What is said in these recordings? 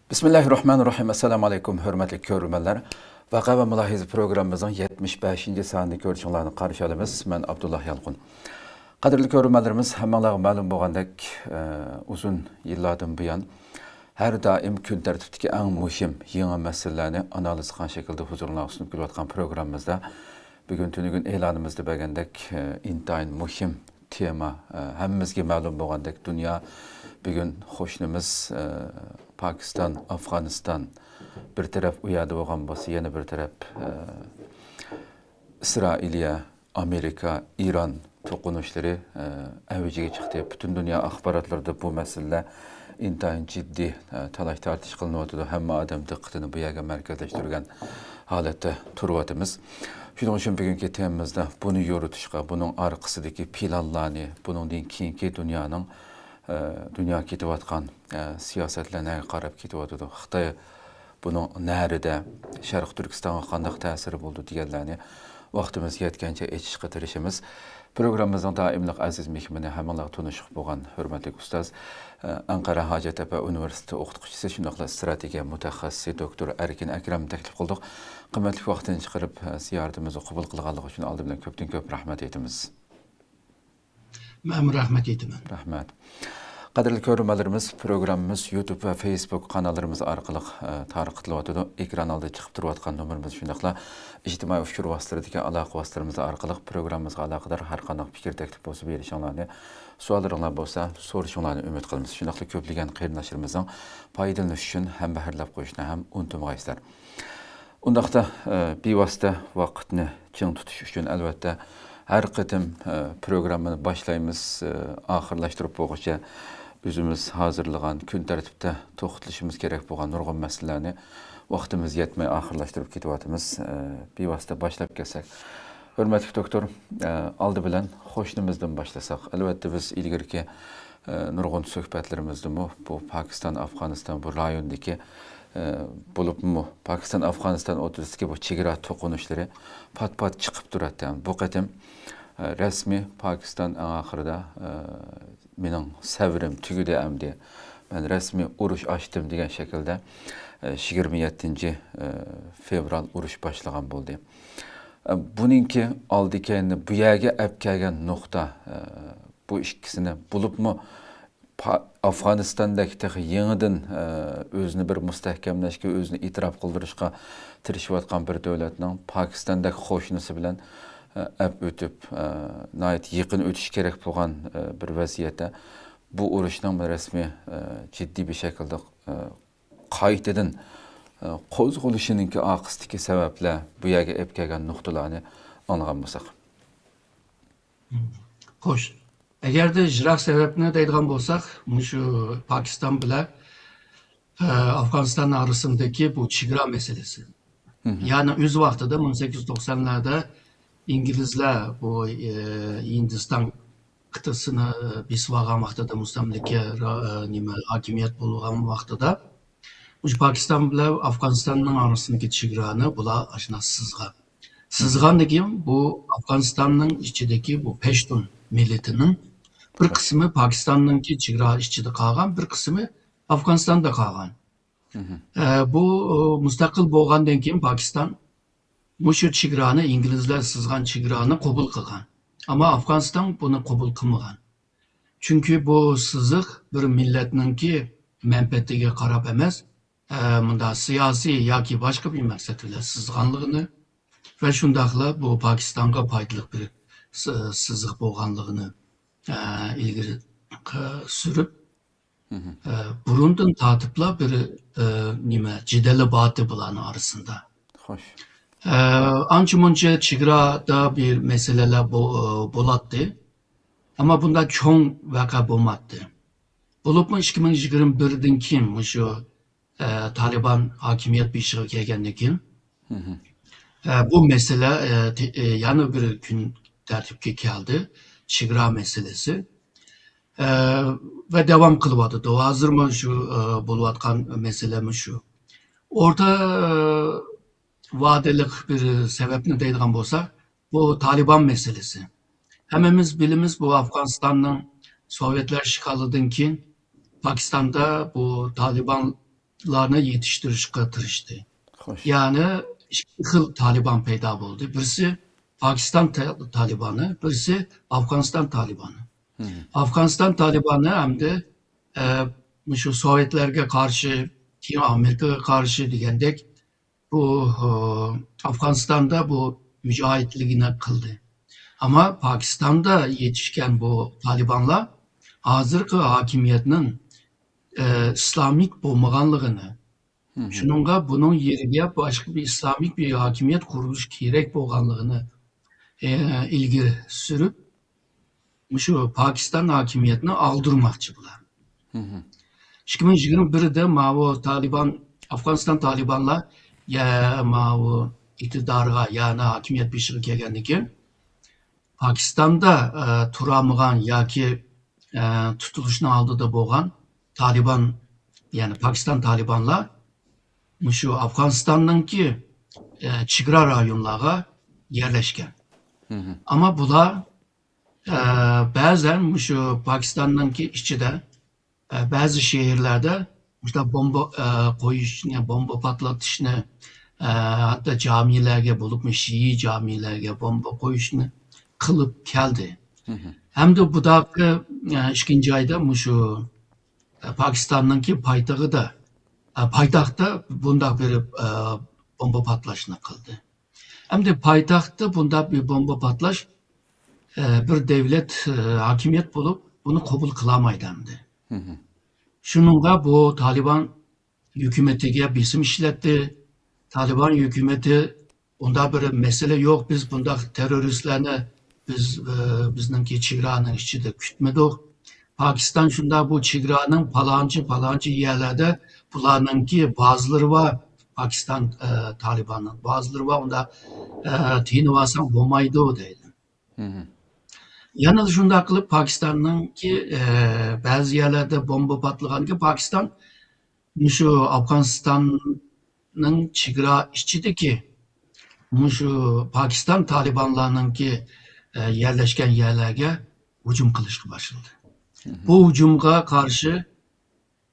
Bismillahirrahmanirrahim. Assalamu alaikum, hürmetli görürmenler. Vaka ve Mülahiza programımızın 75. sanını görüşünlerini karşı alımız. Ben Abdullah Yalqun. Kadirli görürmenlerimiz hemenler malum boğandaki uzun yıllardan bu yan her daim gün tertipteki en muhim yeni meselelerini analiz kılan şekilde huzuruna sunup gülüvatkan programımızda bugün tünügün elanımızda beğendek intayın muhim tema hemimizge malum boğandaki dünya bugün hoşnumuz Pakistan, Afganistan bir taraf uyadı boğan bası, yeni bir taraf İsrailiye, Amerika, İran toqunuşları evciye çıktı. Bütün dünya axbaratlarda bu mesele intayın ciddi talaş tartış kılınıyordu. Hem adam dikkatini bu yaga merkezleştirgen halette turvatımız. Şunun için bugünkü temamızda bunu yorutuşqa, bunun arkasındaki planlarını, bunun keyinki dünyanın dünya ketivatkan siyasetlerine qarab ketivatıdı. Xitay bunun nəride Şərq Türkistan'a qandaq təsiri buldu digərlərini vaxtımız yetkence eçişqə tirişimiz. Programımızın daimlik aziz mehmini həmənlər tunuşuq boğan hürmetli ustaz Ankara Hacettepe Üniversitesi oxutuqçısı şundaqla strategiya mütəxəssisi doktor Erkin Əkrəm təklif qıldıq. Qımmetli vaxtını çıxırıb ziyaretimizi qubul qılğanlıq üçün aldı bilən köp rahmet etimiz. Mən rahmet etdim. Rahmet. Qadirli görürmelerimiz programımız YouTube ve Facebook kanallarımız arqılıq tarqıtılıvatıdı. Ekran aldı çıxıb durvatqan nömrümüz şundaqla ictimai fikir vasıtlarındaki alaq vasıtlarımız arqılıq programımızға alaqadar har qanaq fikir təklif bolsa berişinlarını, suallarınlar bolsa soruşunlarını ümid qılımız. Şundaqla köplügən qeyrinlaşırımızın paydalanış üçün həm bəhərləb qoyuşuna həm unutmayıslar. Undaqda bivasitə vaxtını çiң tutuş üçün əlbəttə her qıtım programını başlayımız, axırlaşdırıb boğuşca özümüz hazırlayan, gün tərtibdə toxutuluşumuz gerek boğan nurgun məsələlərini vaxtımız yetmey axırlaşdırıb ketivatımız bivasitə başlayıb gəlsək. Hürmetli doktor, aldı bilən xoşnumuzdan başlasaq. Əlbəttə biz ilgirki nurgun söhbətlərimizdə bu Pakistan, Afganistan, bu rayondaki bulup mu Pakistan, Afganistan oturdaki bu çigira toqunuşları pat çıkıp duratdı. Bu qetim resmi Pakistan ahırda benim sevrim tügüde emdi. Ben resmi uruş açtım degan şekilde 27. fevral uruş başlagan boldu. Bununki aldı kendini bu yerge epkegen nokta bu ikisini bulup mu Afganistan'daki tehi yeniden özünü bir müstehkemleşki, özünü itiraf kıldırışqa tirişivatkan bir devletinin Pakistan'daki hoşnusu bilen ötüp, nayet yakın ötüş gerek boğan bir vaziyette bu uruşdan resmi ciddi bir şekilde kayıt edin qozg'olishininkı aqısdaki sebeple bu yerge epkegen noktalarını anlamışıq. Hoş. Eğer de jirak sebebine deydigan bolsak, şu Pakistan bilen Afganistan arasındaki bu çigra meselesi. Yani öz vaxtıda 1890'larda İngilizler bu Hindistan kıtasını bisvagan vaxtıda mustamlike hakimiyet bulgan vaxtıda bu Pakistan bilen Afganistan'ın arasındaki çigranı bula aşına sızgan. Sızgan degim bu Afganistan'ın içindeki bu Peştun milletinin bir kısmı Pakistan'ınki çigra içinde kalgan, bir kısmı Afganistan'da kalgan. Bu müstakil boğandan keyin Pakistan muşu çigranı İngilizler sızgan çigranı kabul kılgan. Ama Afganistan bunu kabul kılmagan. Çünkü bu sızık bir milletninki menfaatiga qarab emas, bunda siyasi yoki başka bir maqsad bilan sızganlığını ve şundaqla bu Pakistan'a faydalı bir sızık boğanlığını ilgili sürüp burundan tatıpla bir cideli batı bulan arasında. Hoş. Anca munca çigrada bir meseleler bolattı. Ama bunda çoğun vaka bulmadı. Bulup mu 2021'den kim şu Taliban hakimiyet bir işe gelgenlikin. Bu mesele yani bir gün tertipke keldi. Çigra meselesi. Ve devam kılıvadı. O hazır mı şu buluvatkan mesele mi şu. Orta vadelik bir sebepini deydiğen bolsa bu Taliban meselesi. Hemimiz bilimiz bu Afganistan'ın Sovyetler şikalıdan ki Pakistan'da bu Talibanlarını yetiştirişe tırıştı. Xoş. Yani iki yıl Taliban peyda oldu. Birisi Pakistan Talibanı, birisi Afganistan Talibanı. Afganistan Talibanı hem de şu Sovyetlerge karşı, ki Amerika'ya karşı diyendek bu Afganistan'da bu mücahitliğine kıldı. Ama Pakistan'da yetişken bu Talibanlar hazırki hakimiyetinin İslamik bolmaganlığını, şununla bunun yerine başka bir İslamik bir hakimiyet kuruluş gerek bolganlığını ilgili sürüp şu Pakistan hakimiyetini aldırmakçı bular. 2021'de o Taliban, Afganistan Talibanlar ya o iktidarga yani hakimiyet bir şey kelgendiki Pakistan'da turamıgan yoki tutuluşunu aldı da bolgan Taliban yani Pakistan Talibanlar şu Afganistan'daki çigra rayonlarga yerleşken. Ama bular bazen şu Pakistan'daki içinde bazı şehirlerde işte bomba koyuşunu, bomba patlatışını hatta camilerge bulup Şii camilerge bomba koyuşunu kılıp geldi. Hem de bu da ikinci ayda şu Pakistan'daki paytaxtda bunda bir bomba patlaşını kıldı. Hem de paytaxtda bunda bir bomba patlaş bir devlet hakimiyet bulup bunu kabul kılamaydı hem de. Şununla bu Taliban hükümetiye bizim işletti. Taliban hükümeti onda bir mesele yok. Biz bunda teröristlerine bizdeki çigra'nın içinde kütmedik. Pakistan şunda bu çigra'nın palancı yerlerde bularınki bazıları var. Pakistan Taliban'ın bazıları var. Onda tini varsan bomaydı o değil. Yalnız şunda kılıp Pakistan'ın ki bazı yerlerde bomba patlagan ki Pakistan şu Afganistan'ın çigra işçideki şu Pakistan Talibanlarının ki yerleşken yerlerge hücum kılışkı başladı. Bu hücumga karşı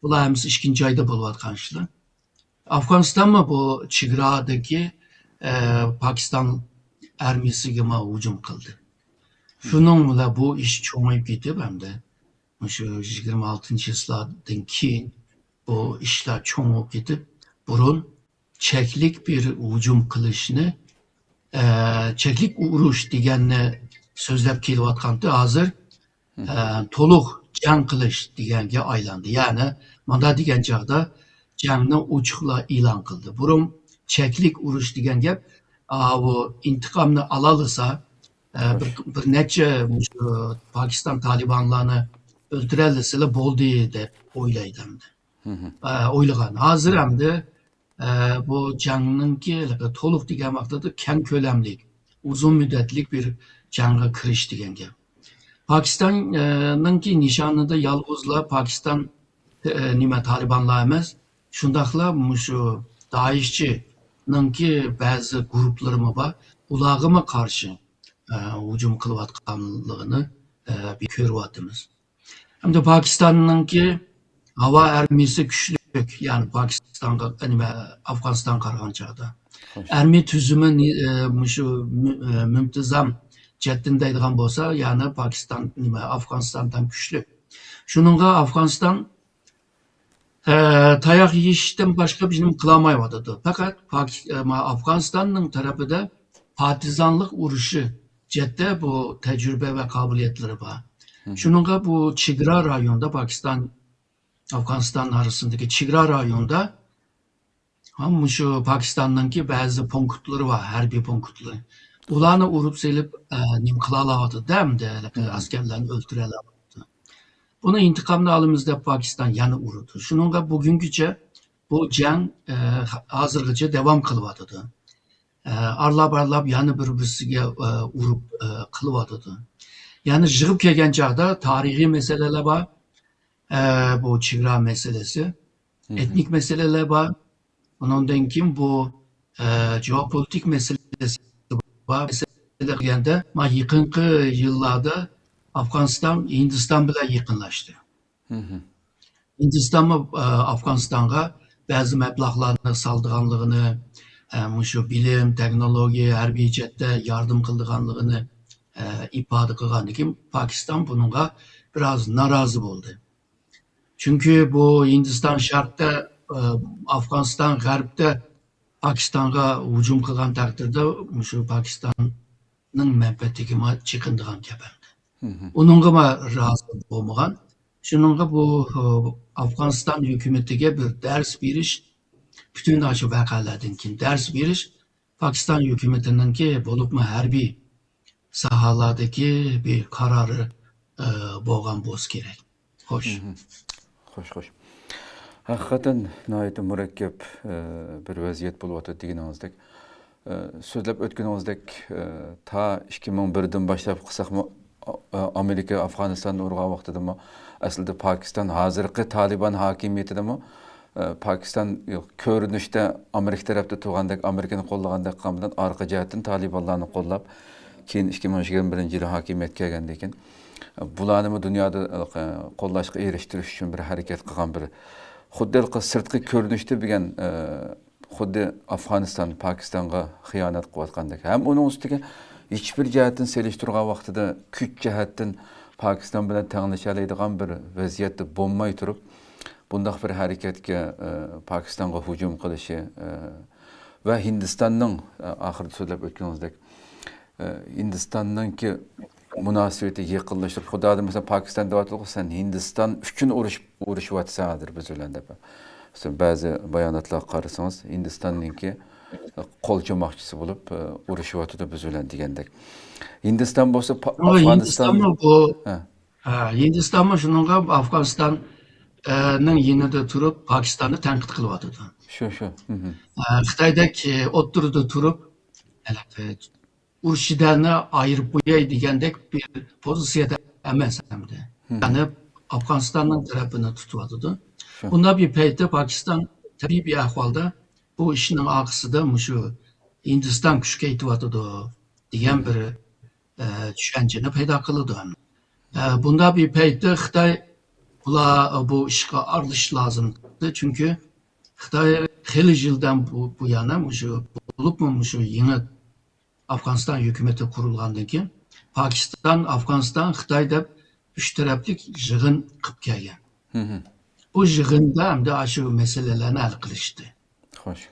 bular hemisi ikinci ayda buluvatkan işler. Afganistan mı bu çigradaki Pakistan ermisi gibi hücum kıldı. Şununla bu iş çoğayıp gitti hem de. Şu 26. yıllardan keyin bu işler çoğayıp gitti. Burun çeklik bir hücum kılışını çeklik uruş degenine sözlep kelivatkandı hazır toluk can kılış degenge aylandı. Yani manda degen çağda canını uçukla ilan kıldı. Burun çeklik uruş degen gep o intikamını alalısa bir neçe Pakistan Talibanlarını öldürelisiyle bol diye de oylaydı hem de. Oylagan. Hazır hem de bu canının ki toluk degen vaktada ken kölemlik, uzun müddetlik bir canlı kırış degen gep. Pakistan'ın ki nişanında yalğızla Pakistan nime Talibanlar emas, şundakla şu Daeshçinin ki bazı grupları mı var, ulağıma karşı hücum kılıvatkanlığını bir körüvatımız. Hem de Pakistan'ın ki hava ermisi güçlük, yani Pakistan'da, Afganistan kargançada. Ermi tüzümü şu mümtizam ceddindeydiğen bolsa, yani Pakistan, Afganistan'dan güçlü. Şununla Afganistan tayak yiyişten başka bir şey kılamayvadı. Fakat Afganistan'ın tarafı da partizanlık uruşu cedde bu tecrübe ve kabiliyetleri var. Şununla bu Çigra rayonda Pakistan Afganistan arasındaki Çigra rayonda hem şu Pakistan'daki bazı punkutları var, harbi punkutları. Ulanı urup selip nim kılalavatı dem de askerlerini öldürelavatı. Bunu intikamını alımızda Pakistan yanı urudu. Şununla bugünküce bu can hazırgıca devam kılıvatıdı. arlab yana bir-birisiga urib qilyotdi. Ya'ni yig'ib kelgan chaqda tarixiy meseleler bor, bu chegara meselesi, etnik meseleler bor. Ondan keyin bu geopolitik meselesi bor. Mesele qilganda, mana yaqinqi yillarda Afg'oniston Hindiston bilan yaqinlashdi. Hindiston Afg'onistonga ba'zi mablag'larni soldiganligini, shu bilim, texnologiya, harbiy jihatda yardım qilganligini ifoda qilgandan keyin Pokiston bunga biroz norozi bo'ldi. Chunki bu Hindiston sharqda, Afg'oniston g'arbda Pokistonga hujum qilgan taqdirda shu Pokistonning manfaatiga chiqindigan gapimdi. Uningga rozi bo'lmagan. Shuningga bu Afg'oniston hukumatiga bir dars berish, bütün shu voqealardan keyin dars berish Pokiston hukumatiningki bo'libmi harbiy sahalardagi bir qarori bo'lgan bo'lsa kerak. Xo'sh. Xo'sh. Haqiqatan nihoyatda murakkab bir vaziyat bo'lyapti deganingizdek. So'zlab o'tganingizdek, ta 2001dan boshlab qilsaqmi Amerika Afg'onistonni urgan vaqtidami aslida Pokiston hozirgi Taliban hokimiyatidami Pokiston ko'rinishda Amerika tarafda turgandek, Amerikani qo'llagandek qilgan orqa jihatdan Talibanlarni qo'llab, keyin 2021-yil hokimiyatga kelgandan keyin bularni dunyoda qo'llashga erishtirish uchun bir harakat qilgan bir xuddi sirtqi ko'rinishda degan xuddi Afg'oniston Pokistonga xiyonat qilayotgandek. Ham uning ustiga hech bir jihatdan selishtirgan vaqtida kuch jihatdan Pokiston bilan tenglasha oladigan bir vaziyatda bo'lmay turib, bundaq bir harakatga Pokistonga hujum qilishi va Hindistonning oxirida so'zlab o'tganingizdek Hindistonningki munosabati yaqinlashib, xudoda mesela Pokiston deyotib, sen Hindiston uchun urushyapsandir biz bilan deb. Ba'zi bayonotlar qarasangiz, Hindistonningki qo'l cho'moqchisi bo'lib urushyapti biz bilan degandek. Hindiston bo'lsa Afg'onistonning bu Hindistonmi shuningga Afg'onistonning yanida turib Pokistonni tanqid qilyapti. Shu. Xitoydek o'ttirida turib urushchilarni ayirib qo'yay degandek bir pozitsiyada emas hamda. Ya'ni Afg'onistonning tarafini tutyapti. Bunda bir paytda Pokiston tabiiy bir ahvolda bu ishning orqasida shu Hindiston kuchga yetyapti degan bir tushunchani paydo qildi. Bunda bir paytda Xitoy bu ishga aralashib lozimdi, chunki Xitoy xeyli yildan bu yana shu bo'libmi shu yangi Afg'oniston hukumati qurilgandan keyin Pokiston, Afg'oniston, Xitoy deb uch taraflik yig'in qilib kelgan. Bu yig'inda hamda shu masalalarni hal qilishdi. Xo'sh.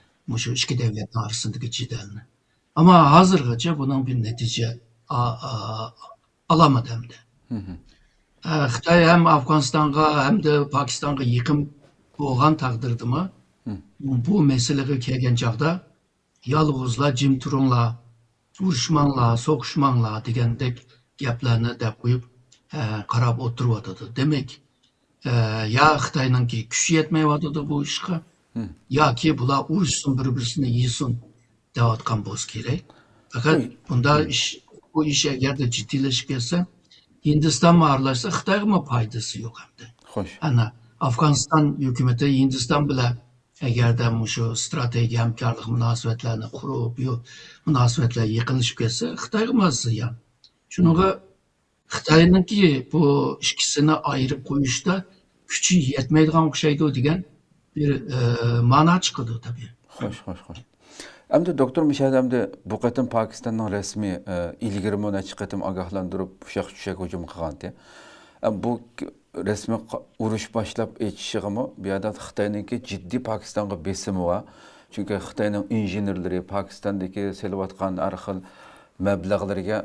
Shu ikki davlat orasidagi jidalni. Ammo hozirgacha buning bir natija olmadi hamda. Xitoy ham Afg'onistonga hamda Pokistonga yaqin bo'lgan taqdirdami bu masalaga kelgan chaqda yolg'izlar jim turinglar, urushmanglar, so'qishmanglar degandek gaplarni deb qo'yib qarab o'tiryotdi. Demak, ya Xitoyningki kuchi yetmayotdi bu ishga, yoki bular urushsin, bir-birini yesin deyotgan bo'lsa kerak. Faqat bunda bu ish agarda jiddiylashib ketsa, Hindiston aralashsa Xitoyga foydasi yo'q hamda. Xo'sh. Ana Afg'oniston hukumati Hindiston bilan agarda shu strategiya hamkorlik munosabatlarini qurib, munosabatlar yaqinlashib ketsa, Xitoyga mas'ul. Shunga Xitoyningki bu ikkisini ayirib qo'yishda kuchi yetmaydigan o'xshaydi degan bir ma'no chiqadi tabii. Xo'sh. Endi doktor Mishad endi bu qatim Pokistonning rasmiy ilgari mana chiqatim ogohlantirib ushaq hujum qilgandi. Bu rasmiy urush boshlab aytishig'imi bu yerda Xitoyningki jiddiy Pokistonga besimi bor. Chunki Xitoyning injenerlari Pokistondagi selayotgan har xil mablag'larga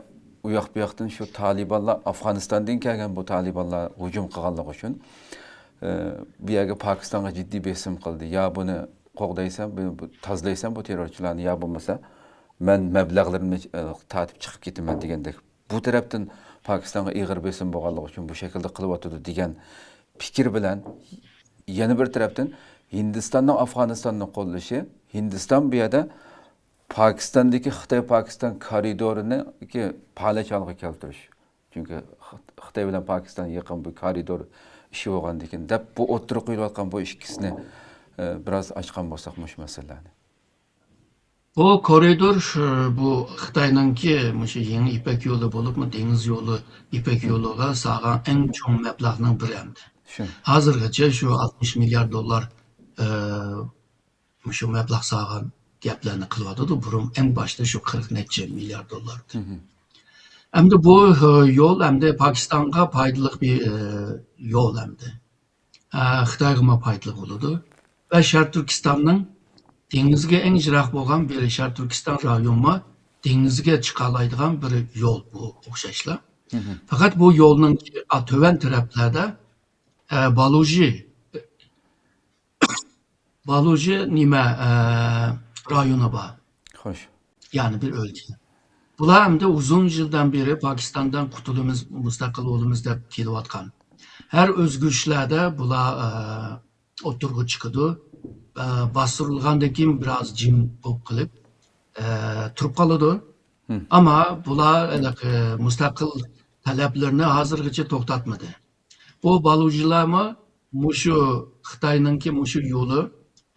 u yoq bu yoqdan shu Talibanlar Afg'onistondan kelgan bu Talibanlar hujum qilganligi uchun bu yerga Pokistonga jiddiy besim qildi. Ya buni qo'g'daysan, tozlaysan bu terrorchilarni, ya bo'lmasa men mablag'larimni tatib chiqib ketaman degandek. Bu tarafdan Pokistonga ig'ir besim bo'lganligi uchun bu shaklda qilyapti degan fikr bilan yana bir tarafdan Hindistonning Afg'onistonni qo'llashi, Hindiston bu yerda Pakistandagi Xitoy-Pokiston koridorini palachalg'a keltirish. Chunki Xitoy bilan Pokiston yaqin bu koridor ishi bo'lgandan keyin deb bu o'tirib qo'yilayotgan bu ikkisini biroz ochgan bo'lsak mush masalani. Bu koridor bu Xitoyningki mushu yangi İpek yo'li bo'libmi, dengiz yo'li İpek yo'liga sağan eng cho'ng mablag'ning biri hamdi. Shu. Hozirgacha shu 60 milliard dollar shu mablag' sağan gaplarni qilyotdi. Burun eng boshda shu 40 necha milliard dollar. Hamda bu yo'l hamda Pokistonga foydali bir yo'l hamda. Xitoyga foydali bo'ladi. Va Sharq Turkistonning dengizga eng yiroq bo'lgan bir Sharq Turkiston rayoni dengizga chiqa oladigan bir yo'l bu o'xshashlar. Faqat bu yo'lning to'van taraflarida Baluji nima rayoni bor. Xo'sh. Yani bir ülke. Bular hem de uzun yıldan beri Pakistan'dan kurtulumuz, müstakil olumuz deb kelayotgan. Her özgürlüklerde bular oturgu çıkıdı. Bastırılgandaki biraz jim bo'lib qilib turib qoladi. Ama bular müstakil talablarını hozirgacha to'xtatmadi. Bu balujilarmi mushu Xitoyninki mushu yo'li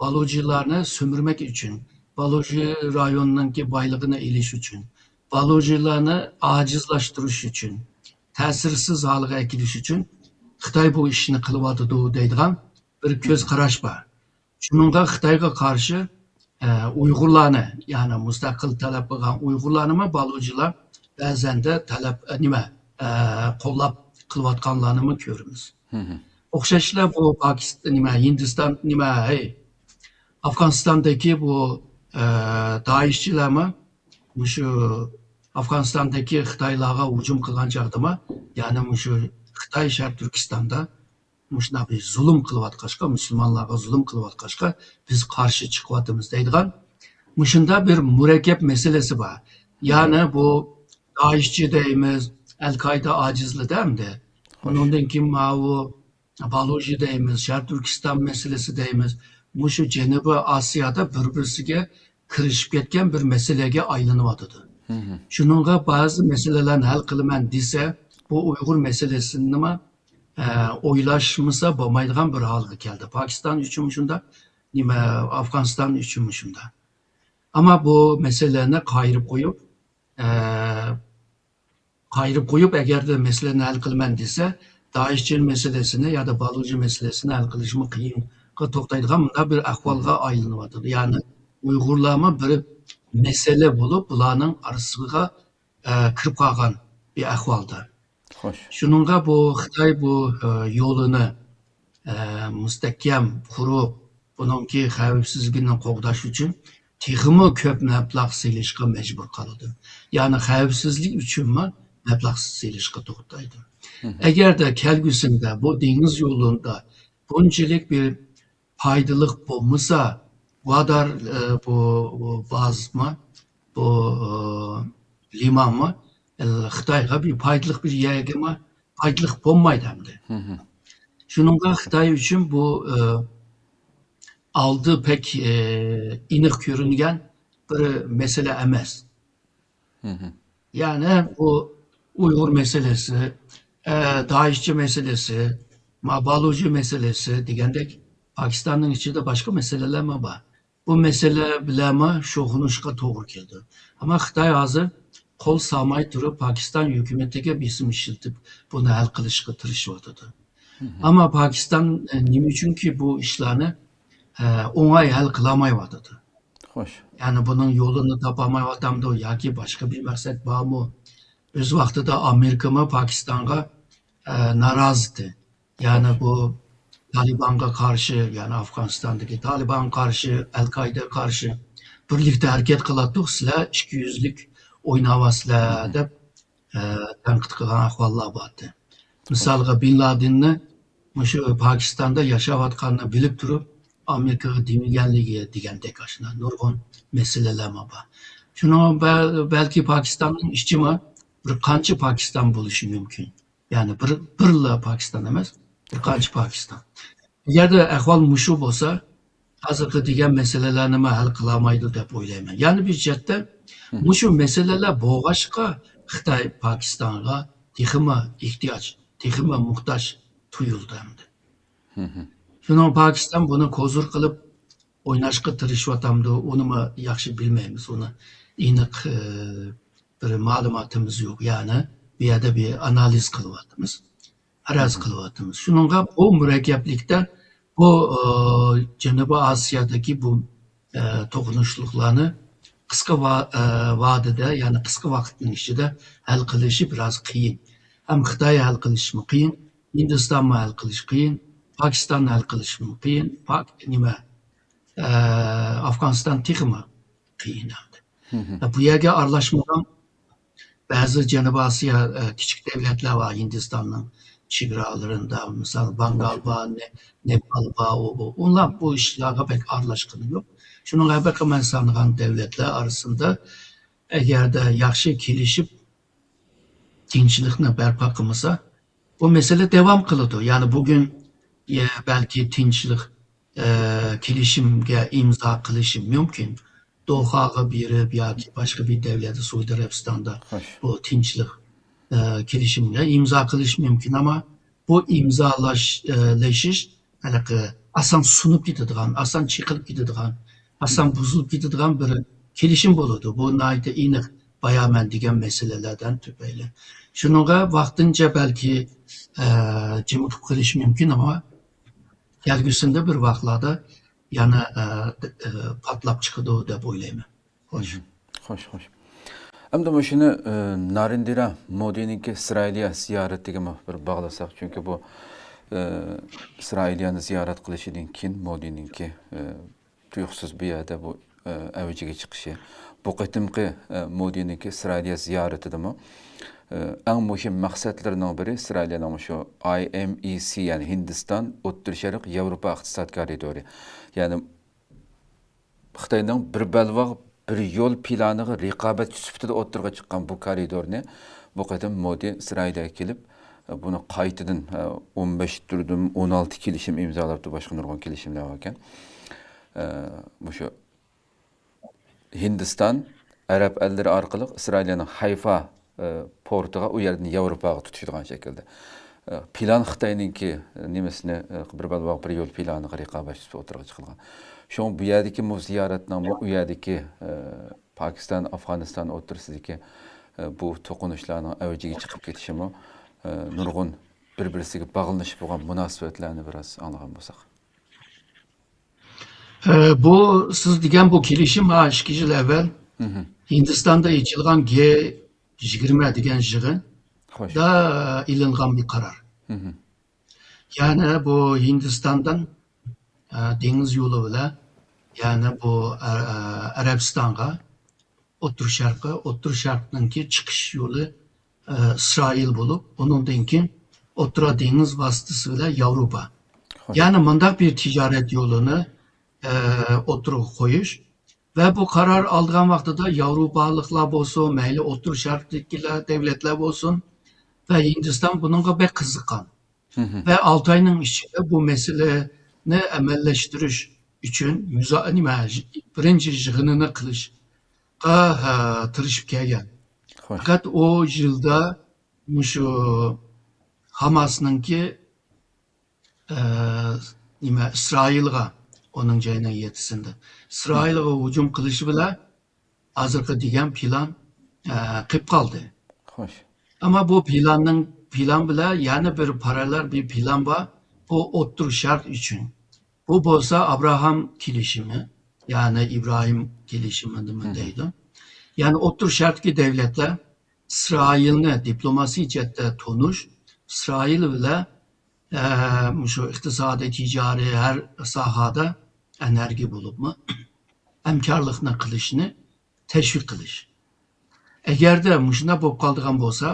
balujilarni sömürmek için, Baluji rayonunki boyligini ilish uchun, balujilarni ajizlashtirish uchun, ta'sirsiz holga kelish uchun Xitoy bu ishni qilyotdi deydigan bir ko'z qarash bor. Shuningga Xitoyga qarshi Uyg'urlarni, ya'ni mustaqil talab qilgan Uyg'urlarni balujilar ba'zanda talab qo'llab qilayotganlarni ko'ramiz. O'xshashlar bu Pokiston Hindiston Afganistan'daki bu daişçilerimi şu Afganistan'daki Xitaylarga hücum kılgan çağdama yani şu Xitay Şarkı Türkistan'da şuna bir zulüm kılıvatkaşka, Müslümanlarga zulüm kılıvatkaşka biz karşı çıkıvatımız deydigan şunda bir mürekkep meselesi var. Yani bu daişçi deyimiz, El-Kaide acizli değil mi de? Ondan kim bu Baluji deyimiz, Şarkı Türkistan meselesi deyimiz. Şu Cenubi Asya'da bir-birisiga kirishib ketgan bir meseleге aylanıvatıdı. Şununla bazı meselelerini hal kılıman dese, bu Uygur meselesini oylaşmasa bo'lmaydigan bir halga keldi. Pakistan üçün şunda, Afganistan üçün şunda. Ama bu meselelerini kayırıp koyup eğer de meselelerini hal kılıman dese, Daişçi meselesini ya da Baluji meselesini hal kılışımı kıyın to'xtaydigan bir ahvolga aylanyapti. Ya'ni Uyg'urlarni bir mesele bo'lib, bularning orasiga kirib qolgan bir ahvolda. Xo'sh. Shuningga bu Xitoy bu yo'lini mustahkam qurib, buningki xavfsizligini qo'g'dash uchun texmi ko'p mablag' selishga majbur qiladi. Ya'ni xavfsizlik uchunmi mablag' selishga to'xtaydi. Agar da kelgusida bu dengiz yo'lida bunchalik bir faydalık bulmasa, bu kadar bu baz mı, bu liman mı, Xitayga bir faydalık bir yerge mi, faydalık bulmaydı hem de. Şununla Xitay için bu aldı pek inik görüngen bir mesele emez. Yani bu Uygur meselesi, Daişçi meselesi, Baluji meselesi degandek Pakistan'ın içinde başka meseleler mi var? Bu meselelerime şoğunuşka doğru geldi. Ama Xitay hazır kol sağmayı durup Pakistan hükümetine bir isim işletip bunu hal kılışka tırışıyordu. Ama Pakistan nimi için ki bu işlerini onay hal kılamayıvadı. Xo'sh. Yani bunun yolunu tapamayıvadı ya ki başka bir maksat var mı? Öz vaxtida Amerika mı Pakistan'a narazıydı. Yani bu Taliban'a karşı, yani Afganistan'daki Taliban karşı, El-Kaide karşı birlikte hareket kılattık, sizler 200'lük oynavasılar deb tanqid qilgan ahvollar bordi. Misalga Bin Ladenni shu Pokistonda yashayotganini bilib turib, Amerikaga demaganligi degandek ashuna nurg'un masalalar bor. Shuni balki Pokistonning ishchimi bir qancha Pokiston bo'lishi mumkin. Ya'ni birla Pokiston emas, bir qancha Pokiston. Agarda ahvol mushu bo'lsa, hozirgi degan masalalarni hal qilolmaydi deb o'ylayman. Ya'ni bir jihatda shu masalalar bo'g'ashqa Xitoy Pokistonga texmi ehtiyoj, texmi muhtoj tuyuldi hamda. Shuning Pokiston buni ko'zir qilib o'ynashga tirishyapti. Uni yaxshi bilmaymiz. Uni aniq bir ma'lumotimiz yo'q. Ya'ni bu yerda bir analiz qilyapmiz. Araz qilyapmiz. Shuningga bu murakkablikda bu Janubiy Osiyodagi bu to'qnashuvlarni qisqa va'dada, ya'ni qisqa vaqtning ichida hal qilishi biroz qiyin. Ham Xitoy hal qilishi qiyin, Hindiston hal qilishi qiyin, Pokiston hal qilishi qiyin, Afg'oniston texmi qiyin. Bu yerga aralashmagan ba'zi Janubiy Osiyo kichik davlatlar va Hindistonning chegaralarında, misal Bengal var, Nepal var, onlar bu işlerle pek aralashqani yo'q. Shuning haqiqatan sanılan devletler arasında eğer de yaxshi kelishib tinchlikni barpo qilmasa, bu mesele devam qiladi. Yani bugün belki tinchlik kelishimga imzo qilishi mumkin. Dohaga berib yoki boshqa bir davlatda Saudiya Arabistonda bu tinchlik kelishimga imzo qilish mumkin, ama bu imzolashish asan sunib ketadigan, asan chiqilib ketadigan, asan buzilib ketadigan bir kelishim bo'ladi. Bu nayda aniq bayaman degan masalalardan tufayli. Shunga vaqtincha balki jimib qilish mumkin, ama kelgusida bir vaqtlarda yana patlab chiqadi deb o'ylayman. Xo'sh. Xo'sh. Endi shuni Narendra Modi'ninki İsrailya ziyaratiga bir bog'lasak, chunki bu İsrailiyani ziyorat qilishidan keyin Modi'ninki tuyuqsiz bu yerda bu avjiga chiqishi. Bu qitimqi Modi'ninki İsrailya ziyoratidami eng muhim maqsadlarining biri İsrailyaning shu IMEC, ya'ni Hindiston, O'rta Sharq, Yevropa iqtisod koridori. Ya'ni Xitoyning bir balvoq bir yo'l planiga raqobat sifatida o'tirg'a chiqqan bu koridorni bu qatam Modi İsrailga kelib buni qaytadan 15 turdim 16 kelishim imzolabdi, boshqa nurg'un kelishimlar bor ekan. Bu shu Hindiston Arab ellari orqali İsrailning Hayfa portiga, u yerdan Yevropaga tutishadigan shaklda. Plan Xitoyninki nimasini bir balvoq bir yo'l planiga raqobat sifatida o'tirg'a chiqilgan. Şu bu yerdeki bu ziyaretden bu yerdeki Pakistan, Afganistan o'rtasidagi bu to'qinishlarning avjiga chiqib ketishimi nurg'un bir-birisiga bog'lanishib bo'lgan munosabatlarni biroz anglagan bo'lsak. Bu siz degan bu kelishim 2 yil avval Hindistonda yechilgan G20 degan yig'inda ilingan bir qaror. Yani bu Hindistan'dan deniz yolu bilan, yani bu Arabistonga, O'rta Sharqninki chiqish yo'li İsrail bo'lib, undan keyin O'rta dengiz vasitasi bilan Yevropa. Yani mundaq bir ticaret yo'lini o'tirib qo'yish ve bu karar algan vaqtida Yevropaliklar bo'lsin, mayli O'rta Sharqdagilar davlatlar bo'lsin ve Hindiston bununla bek qiziqqan. Ve 6 ayning ichida bu meseleni amallashtirish uchun birinchi yig'inini qilishga tirishib kelgan. Fakat o yılda şu Hamas'nınki İsrail'ga onun joyina yetisinde. İsrail'ga hücum qilishi bilan hozirgi degan plan qilib qoldi. Ama bu plan bilan yana bir paralel bir plan var. Bu O'rta Sharq uchun. Bu bo'lsa Abraham kelishimi, yani İbrahim kelishimi deydi. Yani O'rta Sharqdagi davlatlar İsrailni diplomasiy jihatda tonish, İsrail bilan shu iqtisodiy, tijoriy har sohada energiya bo'libmi hamkorlikni qilishni tashviq qilish. Agarda shunday bo'lib qoladigan bo'lsa,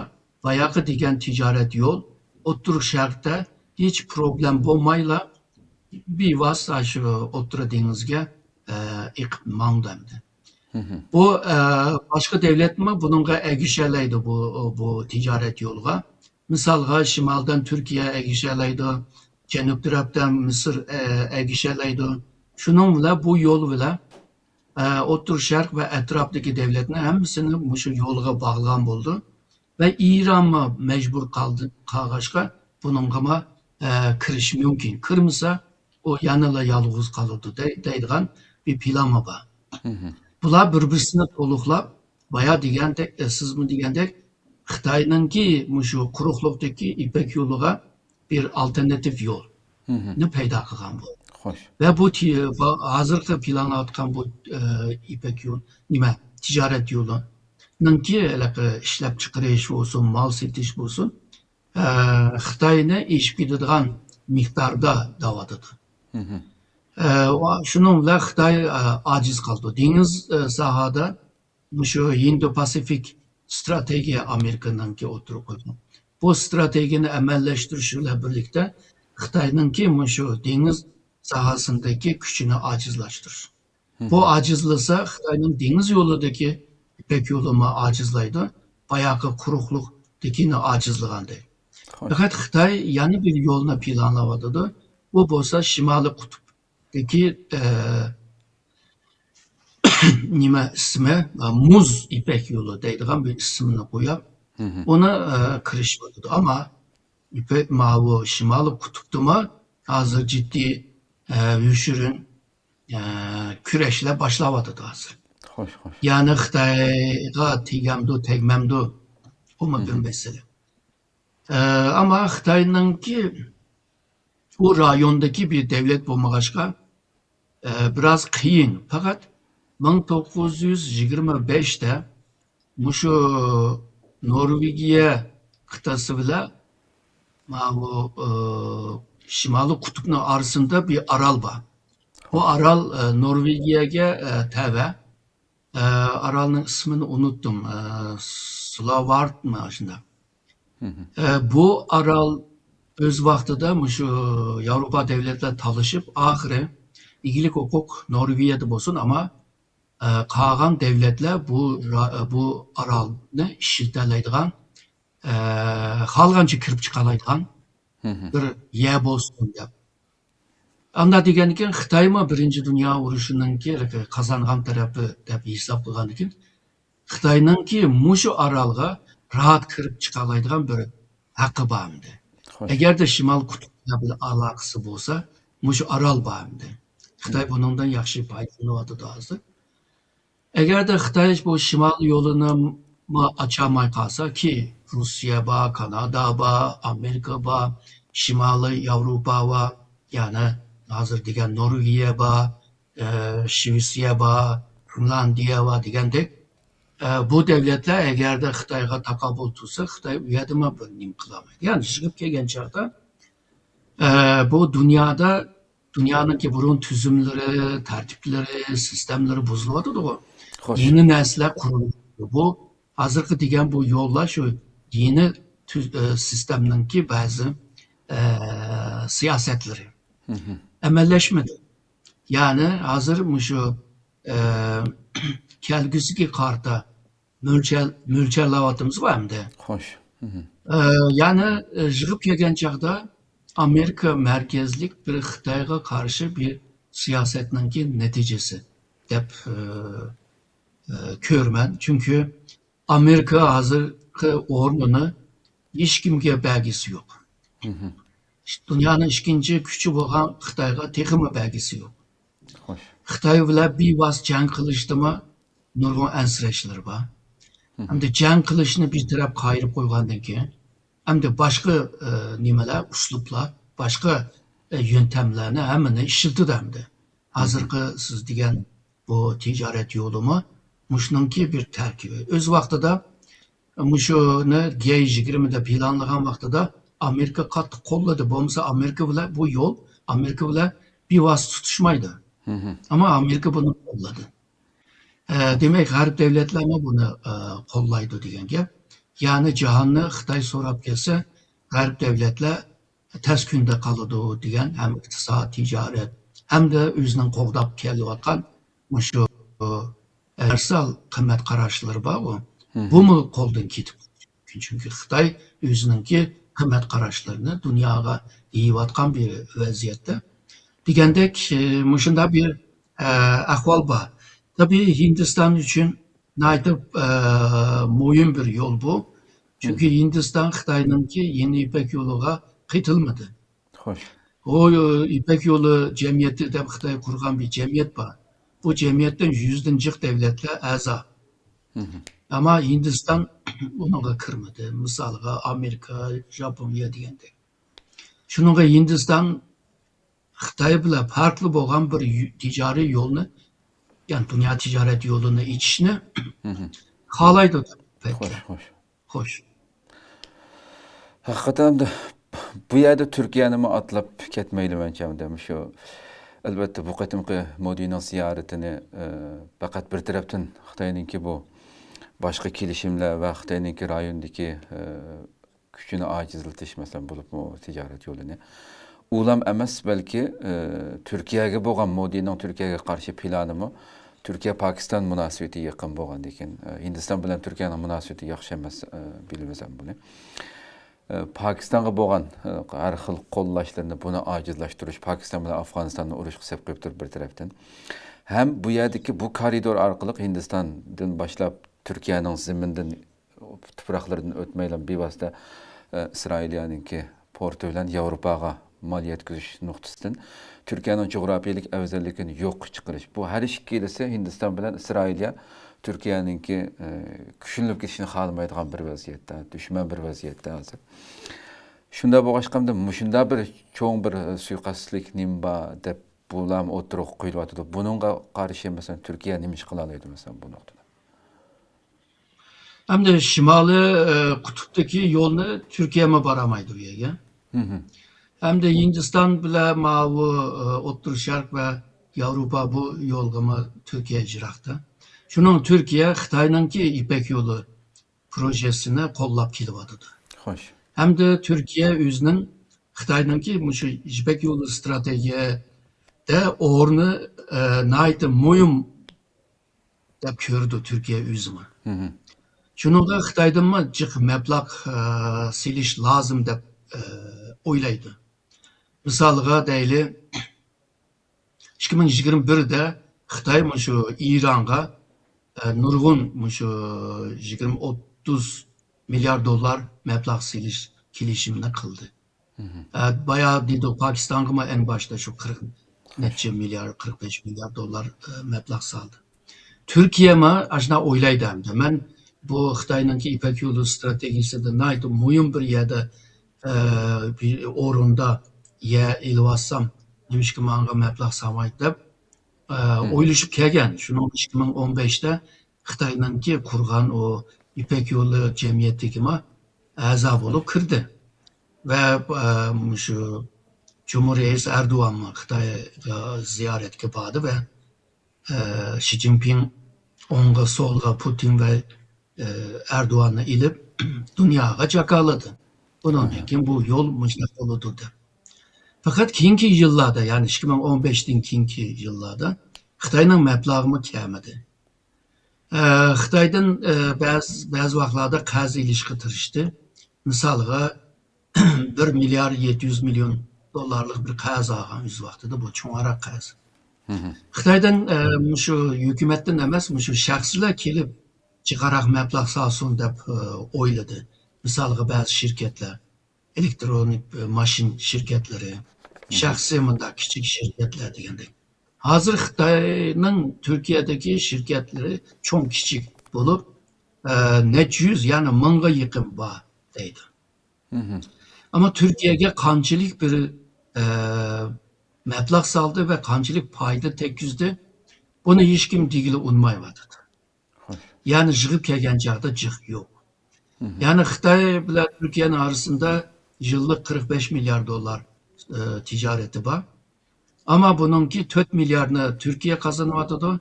bayaqı degan ticaret yol O'rta Sharqda hiç problem bo'lmayla bir vasıta şu O'rta dengizga iqib mangdamdi. Bu başka devlet mi bununla egişeleydi bu ticaret yolga. Misalga şimaldan Türkiye egişeleydi, Cenub taraftan Mısır egişeleydi. Şunun bilan bu yol bilan O'rta Sharq va atrofdagi davlatlar hammasini shu yo'lga bog'lagan bo'ldi va Eronmi majbur qolg'achqa buningga kirish mumkin. Kirmasa o yanıla yalğız qoladi deydigan bir plan bor. Bular bir-birini to'liqlab, baya degandek, sizmi degandek Xitoyningki shu quruqlikdagi İpek yo'liga bir alternativ yo'lni paydo qilgan bu. Xo'sh. Ve bu hozirgi planlayotgan bu İpek yo'l nima tijorat yo'liningki ishlab chiqarish bo'lsin, mal setish bo'lsin, Xitoyni eshib ketadigan miqdorda davom etadi. Şunun bilan Xitoy aciz qoldi. Dengiz sahada shu Indo-Pasifik strategiya Amerikaningki o'tirib qo'ygan. Bu stratejiyani amallashtirish bilan birlikda Xitoyningki shu dengiz sahasındaki gücünü acizlaştırır. Bu acizlasa Xitoyning dengiz yo'lidagi İpek yo'limi acizlaydi. Bayağı quruqlikdagini acizlagandi. Fakat Xitoy yana bir yo'lni planlayotdi. Bu bo'lsa Shimoliy qutbdagi nima ismi muz İpek yo'li deydigan bir ismini qo'yib, uni kirishibdi. Ama İpek bu Shimoliy qutbdimi hozir jiddiy yuşurun küreşle başlavadı hazır. Xo'sh, xo'sh. Yani Xitoyga tegamdu, tegmamdu o mu bir mesele. Ama Xitoyningki bu rayondaki bir devlet bo'lmag'achqa biraz qiyin. Fakat 1925'te şu Norvegiya qit'asi bilan bu Şimali kutupның arasında bir aral var. O aral Norvegiyaga tava. Aralның ismini unuttum. Svalbard mı aslında? Bu aral öz vaqtida şu Avrupa devletler talışıp ahire igilik hukuk Norvegiyada bo'lsin ama qolgan devletler bu aralni ishiltalaydigan xalqancha kirib chiqalaydigan bir yer bo'lsin deb. Anda degan ekan Xitoymi Birinchi Dunyo urushininki qozongan tarafi deb hisob qilgan ekan. Xitoyningki mushu orolga rahat kirib chiqalaydigan bir haqqi bormidi. Agarda Shimol qutbi bilan aloqasi bo'lsa, mushu orol bormidi. Xitoy bundan yaxshi foydalanyapti hozir. Agarda Xitoy bu Shimol yo'lini açamay qolsa ki Rusya bor, Kanada bor, Amerika bor, Shimoliy Yevropa bor, yani hozir degan Norvegiya bor, Shvetsiya bor, Finlandiya bor degandek bu devletler agarda Xitoyga taqobil tursa, Xitoy u yerda bir nim qilolmaydi. Yani chiqib kelgan chaqda bu dunyoning burun tuzumlari, tartiblari, sistemlari buzilyotdi-ku. Yeni narsalar qurildi. Bu hozirgi degan bu yo'llar shu yeni sistemninki ba'zi siyosatlari amallaşmadı. Yani hozir shu kelgusiga qarta mo'ljallayapmiz hamda. Xo'sh. Yani yig'ib kelgan chaqda Amerika merkezlik bir Xitoyga qarshi bir siyosatninki natijasi deb ko'raman. Çünkü Amerika hozirgi o'rnini hech kimga belgisi yo'q. Dunyoning ikkinchi kuchi bo'lgan Xitoyga texmi belgisi yo'q. Xitoy bilan bevosita jang qilishdimi nurg'un ansirashlar bor. Hamda jang qilishni bir taraf qayirib qo'ygandan keyin hamda boshqa nimalar, uslublar, boshqa yöntemlarni hammani ishlatadi hamda. Hozirgi siz degan bu tijorat yo'limi mushningki bir tarkibi. O'z vaqtida mushuni G20 da planlagan vaqtida Amerika qattiq qo'lladi. Bo'lmasa Amerika bilan bu yo'l Amerika bilan bevosita tutishmaydi. Ama Amerika bunu qo'lladi. Demek g'arb devletlerine bunu qo'llaydi degan gap. Yani jahonni Xitoy so'rab kelsa, g'arb devletler tez kunda qoladi degan ham iqtisod, tijorat hamda o'zining qo'g'dab kelayotgan shu universal qimmat qarashlari bor u. Bu mu qo'ldan ketib? Çünkü Xitoy o'zininki qimmat qarashlarini dunyoga yeyotgan bir vaziyatda Degandek muşunda bir ahval var. Tabii Hindistan için naytip muhim bir yol bu. Çünkü Hindistan Xitay'ınki yeni İpek yoluga kıytılmadı. Xoş. O İpek yolu cemiyeti de Xitay kurgan bir cemiyet var. Bu cemiyetten yüzden cık devletler aza. Ama Hindistan bununla kırmadı. Misalga Amerika, Japonya degandek. Şununla Hindistan Xitay bilan farklı bo'lgan bir ticari yolunu, yani dünya ticaret yolunu içishni xohlaydi Xoş, peki. xoş. Hoş. Haqiqatan da bu yerda Turkiyani mi atlab ketmayli mençamda şu. Albatta bu qatimqi Modi'nin ziyaretini faqat bir tarafdan Xitoyninki bu başqa kelishimlar va Xitoyninki rayondagi kuchini ajizlatish masalan bo'libmi tijorat yo'lini. Ulam emas balki Turkiyaga bo'lgan Modi'ning Turkiyaga qarshi planimi Turkiya Pokiston munosabati yaqin bo'lgan ekan. Hindiston bilan Turkiyaning munosabati yaxshi emas bilamiz ham buni. Pokistonga bo'lgan har xil qo'llashlarni buni ajizlashtirish, Pokiston bilan Afg'onistonni urush qilib qo'yib turib bir tarafdan. Ham bu yerdagi bu koridor orqali Hindistondan boshlab Turkiyaning zimindan tuproqlaridan o'tmaylan bevosita Isroiliyaninki porti bilan Yevropaga mal yetkazish nuqtasidan Turkiyaning jug'rafiyalik afzalligini yo'q chiqarish. Bu har ikkalasi Hindiston bilan Isroiliya Turkiyaninki kuchlanib ketishini xohlamaydigan bir vaziyatda, dushman bir vaziyatda hozir. Shunda bo'lg'achqamda shunda bir cho'ng bir suiqasdlik nimba deb bulam o'tirib qo'yilyapti. Buningga qarshi masalan Turkiya nima ish qila oladi masalan bu nuqtada? Hem de şimali kutuptaki yolunu Türkiye mi baramaydı bu yerga? Hem de Hindistan bilan mavu O'rta Sharq ve Yevropa bu yolga mı Türkiye jirakta. Şunun Türkiye Xitayninki İpek yolu projesini qo'llab kelyapti. Xo'sh. Hem de Türkiye o'zining Xitayninki shu İpek yolu stratejiyada o'rni nihoyatda muhim deb ko'rdi Türkiye o'zini. Şuningda Xitoydanmi jiq mablag' silish lozim deb o'ylaydi. Misolga deyli 2021'de Xitoy shu İran'a nurg'un shu 20-30 milyar dolar mablag' silish kelishimini qildi. Bayağı dedi Pakistan'a en başta şu 40 neçe milyar 45 milyar dolar mablag' saldı. Türkiye mi aşna o'ylaydi hamda. Men bu Xitoyninki İpek yolu stratejisida nayt muhim bir yerda bir o'rinda ilvassam nimishki manga mablag' salmaydi deb o'ylashib kelgan. Shuni 2015'te Xitoyninki qurgan o İpek yolu cemiyetiga a'zo bo'lib kirdi. Ve şu Cumhuriyet Erdoğan mı Xitoyga ziyoratga bordi ve Xi Jinping onga solga Putin ve Erdoğan'ı ilip dünyaya jakaladı. Bunun için bu yol mujnaq oludur deb. Fakat keyingi yıllarda yani 2015'ten keyingi yıllarda Xitoyning mablag'i kelmadi. Xitoydan ba'zi vaqtlarda qarz ilishga tirishdi. Misolga 1 milyar 700 milyon dolarlık bir qarz algan o'z vaqtida bu cho'ngaroq qarz. Xitoydan shu hukumatdan emas, shu shaxslar kelib jiqaroq mablag' solsin deb o'yladi. Misolga ba'zi shirkatlar, elektronik mashin shirkatlari, shaxsiy mundaq kichik shirkatlar degandek. Hozir Xitoyning Turkiyadagi shirkatlari cho'ng kichik bo'lib, necha yuz, ya'ni mingga yaqin bor deydi. Ama Türkiye'ye qanchalik bir mablag' saldı ve qanchalik foyda tekkizdi, buni hech kim digili unmayapti. Yani jig'ib kelgan chog'da jiq yo'q. Yani Xitoy bilan Türkiye'nin arasında yıllık 45 milyar dolar ticareti var. Ama bununki 4 milyarını Türkiye kazanıyordu.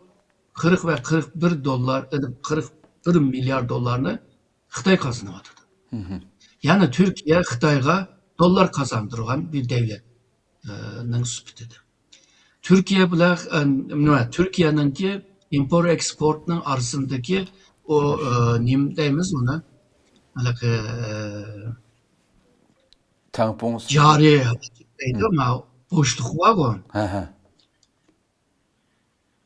40 ve 41 milyar dolarını Xitoy kazanıyordu. Yani Türkiye Xitoyga dolar kazandırgan bir devletning sübutidir. Türkiye bilan Türkiye'ninki import eksportning arasındaki o nim deymiz ona halaki Tampons. cari deydi ama boşluk var o. Ha ha.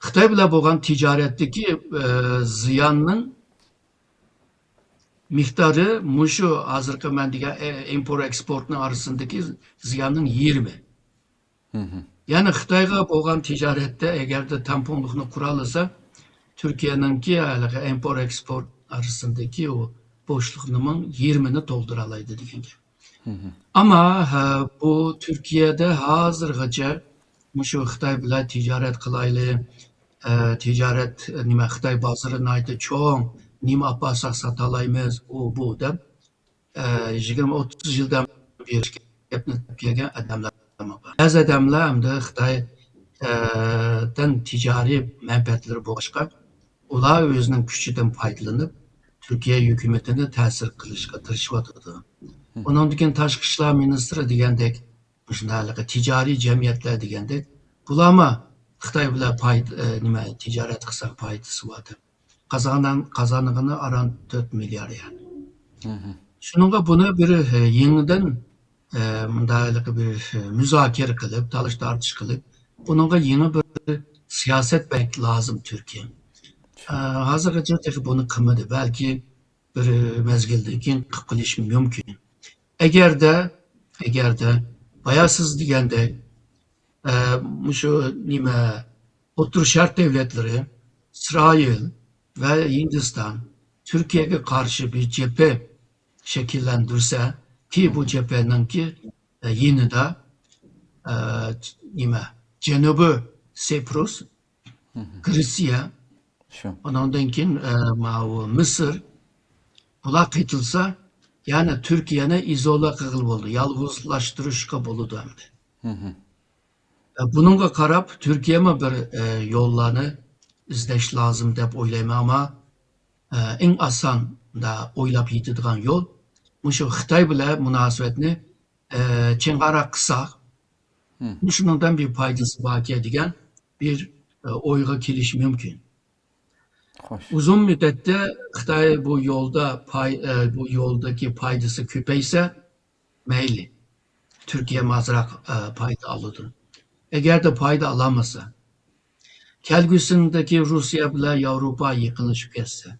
Xitay bilan bo'lgan tijoratdagi ziyonning miqdori mushu hozirgi men degan import eksportning orasidagi ziyonning 20. Ya'ni Xitoyga bo'lgan tijoratda agarda tamponlikni qura olsa, Turkiyaninki haligi import eksport orasidagi o bo'shliqning 20ni to'ldira oladi degan gap. Ama bu Türkiye'de hazırgacha mushu Xitoy bilan tijorat qilayli, tijorat nima Xitoy bozorini aytib cho'ng, nima olsak sotalaymiz, u bu deb 20-30 yildan beri gapni kelgan odamlar bor. Ba'zi odamlar hamda Xitoydan ticari manfaatlari bo'lishqa ular o'zining kuchidan foydalanib Türkiye hükümetini ta'sir qilishga tirishyapti. Ondan keyin tashqi ishlar ministri degandek, shunday ticari jamiyatlar degandek, bularma Xitoy bilan nima tijorat qilsa foydasi bor deb. Qazanig'ini around 4 milliard yani. Shuningga buni bir yengidan mundaylik bir muzokara qilib, talish tortish qilib, buningga yangi bir siyoset belki lazım Türkiye. Hozirgacha buni qilmadi, balki bir mezgildan keyin qilib qilish mumkin. Agarda bayağı siz degandek şu nima O'rta Sharq devletleri, İsrail ve Hindistan Türkiye'ye karşı bir cephe şekillendirse ki bu cepheninki yine de nima Cenubi Siprus, Gresya, ondan keyin Mısır bular qaytilsa, yani Türkiye'ni izola qilib bo'ldi, yolg'izlashtirishga bo'ldi hamda. Bununla qarab Türkiye'me bir yollarını izleş lazım deb o'ylayman, ama eng oson da o'ylab yetadigan yo'l mushu Xitoy bilan munosabatni chengaroq qilsak, shundan bir foydasi bor degan bir o'yga kelish mumkin. Uzun müddetde Xitoy bu yoldaki faydası ko'paysa mayli. Türkiye mazrak payda alırdı. Eğer de payda alamasa, kelgüsündeki Rusya bile Avrupa yıkılışıp geçse,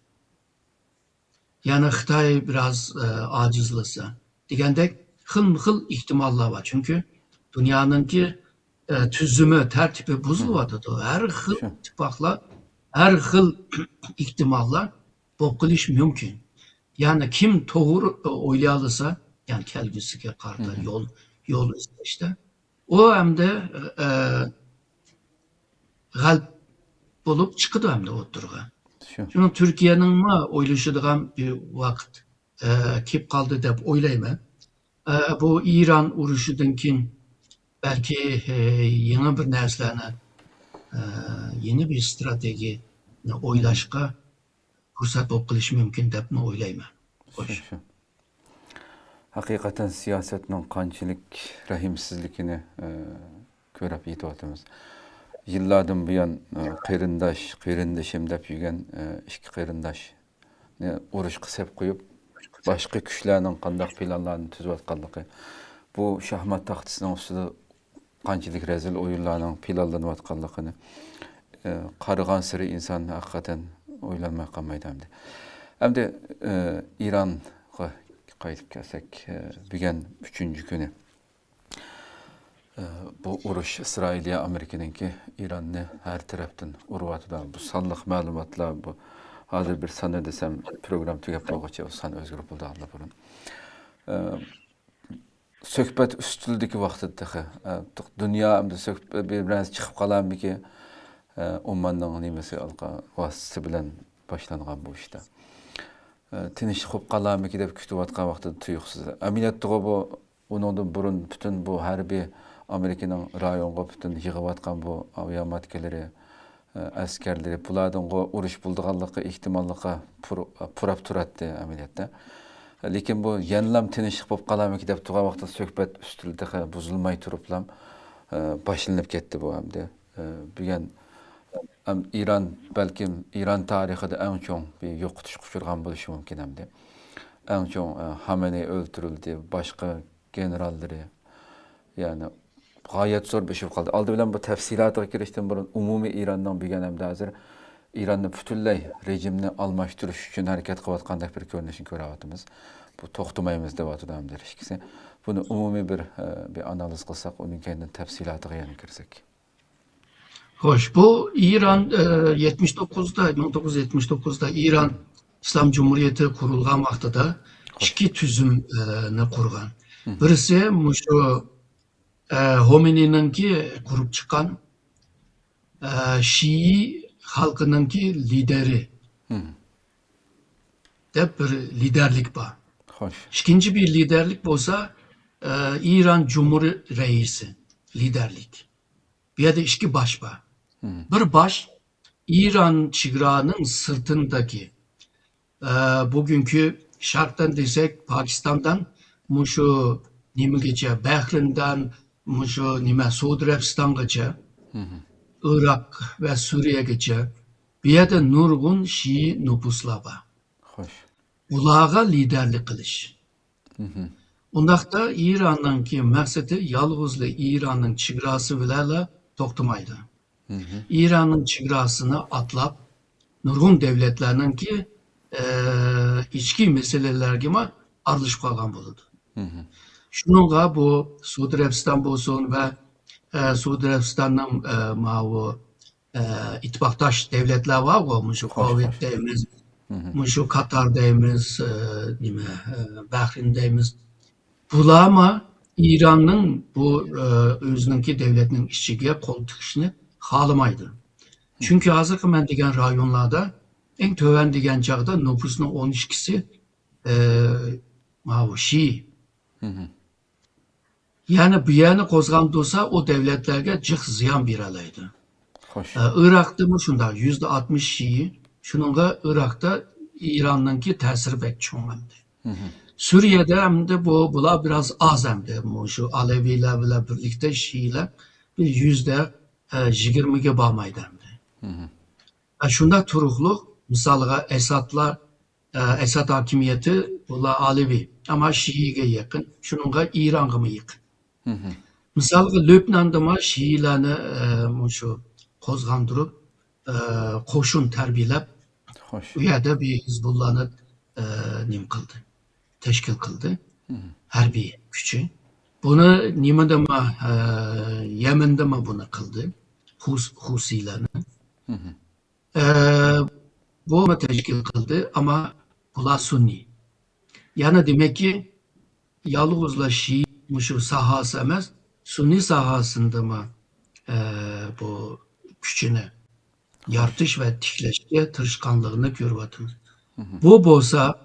yani Xitoy biraz acizlasa, degandek xil ihtimallar var. Çünkü dünyanınki tüzümü, tertibi bozulmadı. Her xil ittifaklar, her xil ihtimallar bokiliş mümkün. Yani kim doğru oylayalırsa, yani kelgüsüge karda yol işte. O hem de galp bulup çıkıdı hem de oturga. Çünkü Türkiye'nin mi oylaşıdığım bir vakit kip kaldı dep oylayma. Bu İran uruşudunkin belki yeni bir nerslerine yeni bir strateji oylaşka fırsat okuluş mümkün dep mi oylayma. Hakikaten siyasetinin qanchalik rahimsizligini ko'rib yetyapmiz. Yillardan buyon qarindoshim deb yurgan ikki qarindosh urush qilib qo'yib, boshqa kuchlarning qanday planlarini tuzayotganligi, bu shaxmat taxtasining ustida qanchalik razil o'yinlarning planlanayotganligini qaragan sari inson haqiqatan o'ylanmay qolmaydi hamda. Hamda Iranga qaytib kelsak, bugun 3-cü günü bu urush İsrailya Amerika'nınki İran'ı her taraftan uruvatıda. Bu sanlıq məlumatlar, bu hazır bir sana desem program tügep boğaça o san özgür buldu Allah burun. Söhbət üstüldeki vaxtıdaki dünya hamda söhbət bir-biriniz çıxıb qalan bir ki ummanın nimesi alqa vasıtası bilen başlanğan bu işte. Tinchlik bo'lib qalamiki deb kutayotgan vaqtda tuyuqsiz. Amaliyotda bu undan burun bütün bu harbiy Amerikaning rayonga bütün yig'ayotgan bu aviamatkalari, askarlari bulardan urush bo'lganligi ehtimolliga purab turadi amaliyotda. Lekin bu yanlam tinchlik bo'lib qalamiki deb turgan vaqtda suhbat ustida buzilmay turiblam boshlanib ketdi bu hamda. Bugun İran belki İran tarixida eng cho'ng bir yo'qotish uchirgan bo'lishi mumkin hamda. Eng cho'ng Xamenei o'ldirildi, boshqa generallari, yani gayet zor bir şey kaldı. Aldı bilen bu tefsilatı girişten burun umumi İran'dan bir genemde hazır İran'ın bütünley rejimini almashtırış için hareket kıvatkandak bir görünüşün görevatımız. Bu toxtumayımız devatı da hamdır işkisi. Bunu umumi bir analiz kılsak, onun kendini tefsilatı yani girsek. Hoş, bu İran 1979'da İran İslam Cumhuriyeti kurulgan vaqtida iki tüzümni kurgan. Birisi şu Homini'ninki kurup çıkan Şii halkınınki lideri dep bir liderlik var. Hoş. İkinci bir liderlik bolsa İran Cumhuriyeti reisi liderlik. Bir de iki baş var. Bir baş İran çıgrağının sırtındaki bugünkü şarttan desek Pakistan'dan muşu nimegece Bahrin'den muşu nime Suudi Arabistan'gacha Irak ve Suriye'gacha bir de nurgun Şii nüfuslar var. Hoş. Ulağa liderlik kılış. Ondaqda İran'ınki məqsədi yalğızlı İran'ın çıgrası bilərlə toxtumaydı. İran'ın çıgrasını atlap nurgun devletlerinin ki içki meseleler gibi aralışıp kalgan buludu. Şununla bu Suudi Arabistan bolsun ve Suudi Arabistan'ın ittifaktaş devletler var o, şu Kuveyt deyimiz, şu Katar deyimiz, Bahreyn deyimiz. Bular ama İran'ın bu özününki devletinin işçiye kol tıkışını halamaydı. Çünkü hazırki mən degen rayonlarda en töven degen çağda nüfusunun 12'si Şii. Yani bu yana kozgan dursa o devletlerge cık ziyan bir alaydı. Irak'ta mı şunda %60 Şii. Şununla Irak'ta İran'ınki tesiri pek çoğunlandı. Suriye'de hem de bular biraz az hem de şu Alevilerle birlikte Şiiler bir %20'ye bağmaydı hem de. Şunda turuqluq, misalға Esad hakimiyeti bular Alevi ama Şii'ye yakın. Şununla İran'a mı yakın? Misalға Lübnan'da mı Şiilerini şu kozgandırıp koşun terbiyelep bu yerde bir Hizbullah'ını nim kıldı. Teşkil kıldı. Harbi gücü. Bunu nimede mi Yemen'de mi bunu kıldı? Husilerini. Bu teşkil kıldı ama bunlar Sunni. Yani demek ki yalğızla Şii şu sahası emez, Sunni sahasında mı bu gücünü yartış ve tikleşke tırışkanlığını görüyoruz. Bu bolsa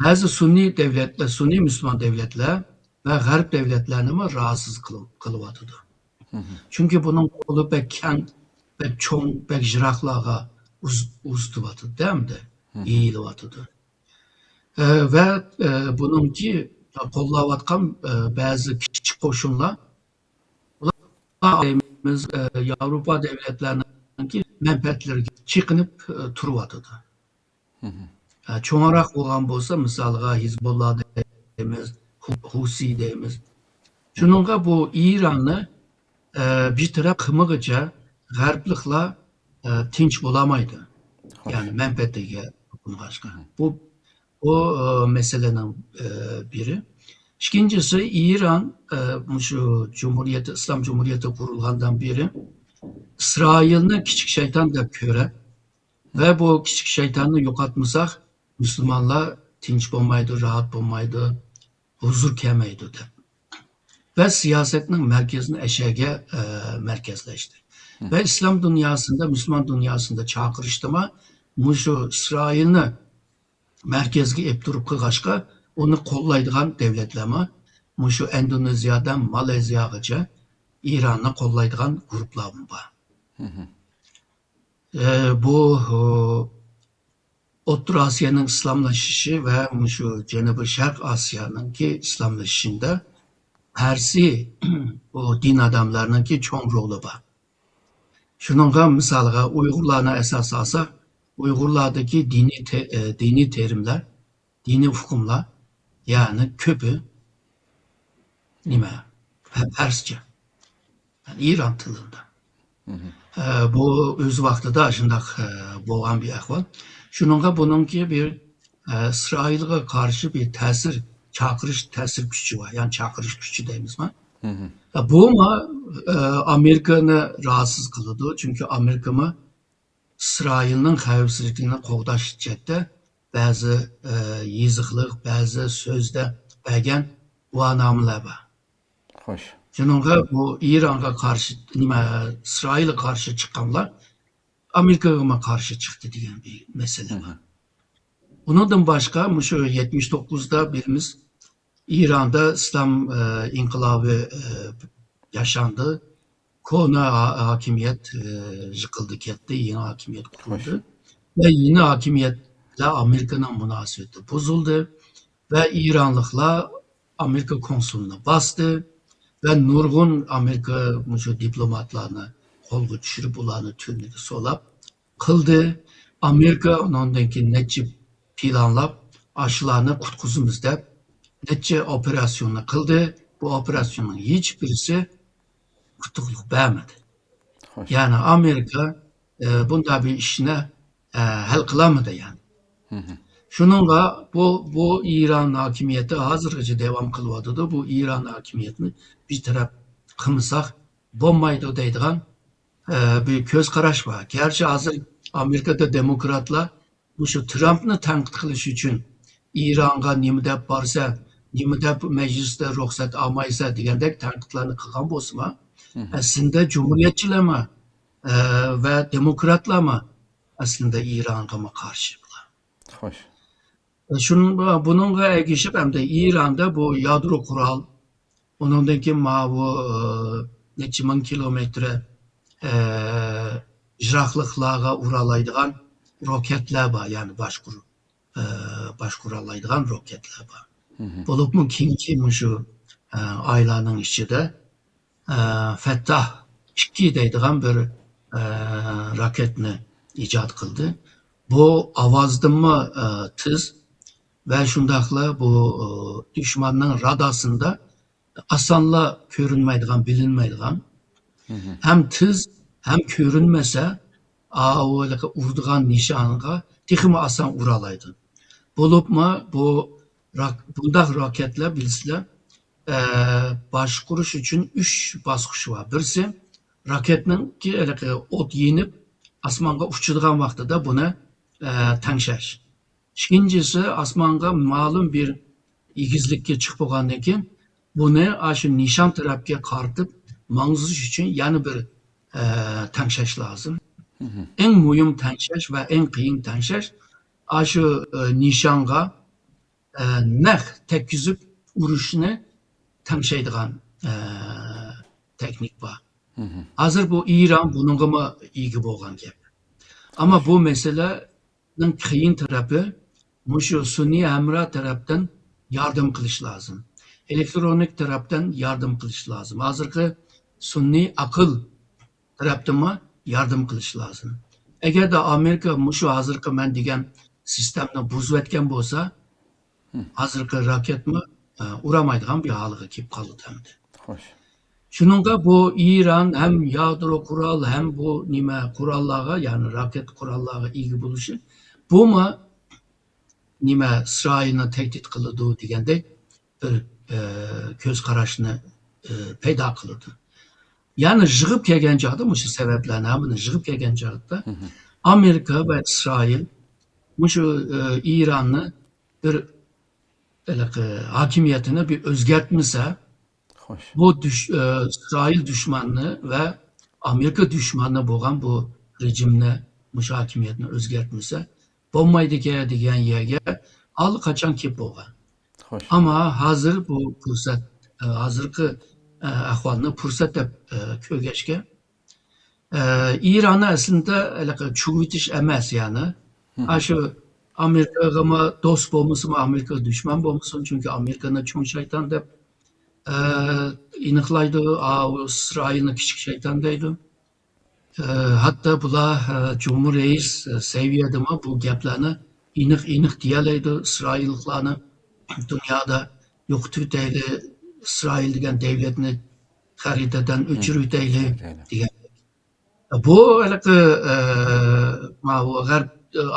bazı Sunni devletler, Sunni Müslüman devletler ve Garip devletlerini mi rahatsız kılıvatıdı. Çünkü bunun kolu pek çoğun, pek jiraklığa uztuvatıdı değil mi de? İyilivatıdı. Ve bununki kollavatkan bazı küçük koşunlar Avrupa devletlerinin ki menfaatleri çıkınıp turuvatıdı. Çoğarak olan bolsa misalga Hizbullah deyimiz, Husi deyimiz. Şununla bu İran'ı bir taraf kımıgıca Garplıkla tinç bulamaydı. Yani menfaatlige başka. Bu meselenin biri. İkincisi İran şu Cumhuriyeti, İslam Cumhuriyeti kurulgandan biri İsrail'in küçük şeytan da köre ve bu küçük şeytanı yok atmasak Müslümanlar tinç bulmaydı, rahat bulmaydı, huzur kemeydi de. Ve siyasetin merkezini eşeğe merkezleşti. Ve İslam dünyasında, Müslüman dünyasında çağırıştıma şu İsrail'ini merkezge epturup kılgaçka onu kollaydıgan devletleme şu Endonezya'dan Malezya'gacha İran'ı kollaydıgan gruplar var. Bu Orta Asya'nın İslamlaşışı ve şu Cenab-ı Şark Asya'nın ki İslamlaşışında Persi o din adamlarının ki çoğun rolü var. Şununla misalga Uygurlarına esas alsak Uygurlardaki dini terimler, dini hukumlar yani köpü nime Persçe. Yani İran tılında. Bu öz vaqtida shundaq bo'lgan bir ahvol. Shuningga buningki bir İsrailga qarshi bir chaqirish ta'sir kuchi bor. Yani chaqirish kuchi deymizmi? Bu Amerikani rahatsız qiladi. Çünkü Amerika'mı İsrailning xavfsizligini qo'g'dash jihatda ba'zi yeziqliq, ba'zi so'zda bergan guvohnomalar bor. Xo'sh. Shuningga bu İran'a karşı, İsrail'e karşı çıkanlar Amerika'ya karşı çıktı degan bir mesele var. Bundan başka şu 79'da birimiz İran'da İslam inkılabı yaşandı. Kona hakimiyet yıkıldı gitti, yeni hakimiyet kuruldu. Ve yeni hakimiyetle Amerika'nın münasebeti bozuldu. Ve İranlıklar Amerika konsuluna bastı. Ve nurgun Amerika şu diplomatlarını kolgu düşürüp ulanı tümünü solap kıldı. Amerika onundaki netçe planlap aşılarını kutkuzumuzda netçe operasyonla kıldı. Bu operasyonun hiçbirisi kutukluk vermedi. Yani Amerika bunda bir işine hal kılamadı yani. Şununla bu İran hakimiyeti hazırca devam kılıyordu. Bu İran hakimiyetini bir taraf kımsak bombaydı deydiğen bir göz karaş var. Gerçi hazır Amerika'da demokratlar bu şu Trump'ını tanqid qilish için İran'a nima deb borsa, nima deb meclisde ruxsat olmaysa degandek tanqidlarni qilgan bo'lsa, aslında cumhuriyetçiler ve demokratlar aslında İran'a karşı. Xo'sh. Bununla ergişip hem de İran'da bu yadro kural, onundan ki bu neçe min kilometre jiraklıklarga uralaydigan roketler var, yani başkuralaydigan roketler var. Bulup mu kim şu aylarının içinde Fettah 2 deydigan bir raketni icat kıldı. Bu avazdımı tız ve şundakla bu düşmanın radasında asanla görünmeydiğen, bilinmeydiğen hem tız hem görünmese öyle urduğun nişanına dikimi asan uralaydı. Bulup mu bundak raketler bilsiler başkuruş için 3 basqışı var. Birisi raketnin ki ot yenip asmanga uçurduğun vaxtıda buna tanışaş. İkincisi asmanga malum bir igizlikке çıkıp olgandan keyin bunu aşı nişan tarafga qartıp mangzuş için yani bir tanışaş lazım. En mühim tanışaş ve en kıyın tanışaş aşı nişanga naq tekkizip uruşunu tanışaydigan teknik var. Hazır bu İran bununla mı ilgi bolgan gap. Ama bu meselenin kıyın tarafı şu Sunni Emra taraftan yardım kılış lazım. Elektronik taraftan yardım kılış lazım. Hazırki Sunni akıl taraftan mı yardım kılış lazım. Eğer de Amerika şu hazırki ben degen sistemini buzub etken bolsa hazırki raket mi uramaydigan bir halıga kep kalıdı hem de. Xo'sh. Şununla bu İran hem yadro kural hem bu nime kurallara yani raket kurallara ilgi buluşu bu mu nime İsrail'ini tehdit kılıdı degende bir göz karashını peyda kılırdı. Yani jığıp kelgen çağda şu sebeplerine hamını jığıp kelgen çağda Amerika ve İsrail şu İran'ı bir hakimiyetine bir özgertmişse bu İsrail düşmanlığı ve Amerika düşmanlığı boğan bu rejimine, bu hakimiyetine özgertmişse bombaydı ki degen yerge al kaçan kip boğan. Ama hazır bu fırsat, hazırki ahvalını fırsat deb kögeçke İran'ı aslında çuvitiş emas yani. Aşı Amerika'ya mı dost bolmasın mı Amerika düşman bolmasın çünkü Amerika'nın çoğun şeytan deb iniqlaydı, İsrail'in küçük şeytandaydı. Hatta bula Cumhur Reis seviyede mi bu gaplarını iniq diyalaydı İsrailliklarını dünyada yoktu deyli İsrail degen devletini xaritadan o'chirib deylik Deyli. degan. Bu haligi G'arb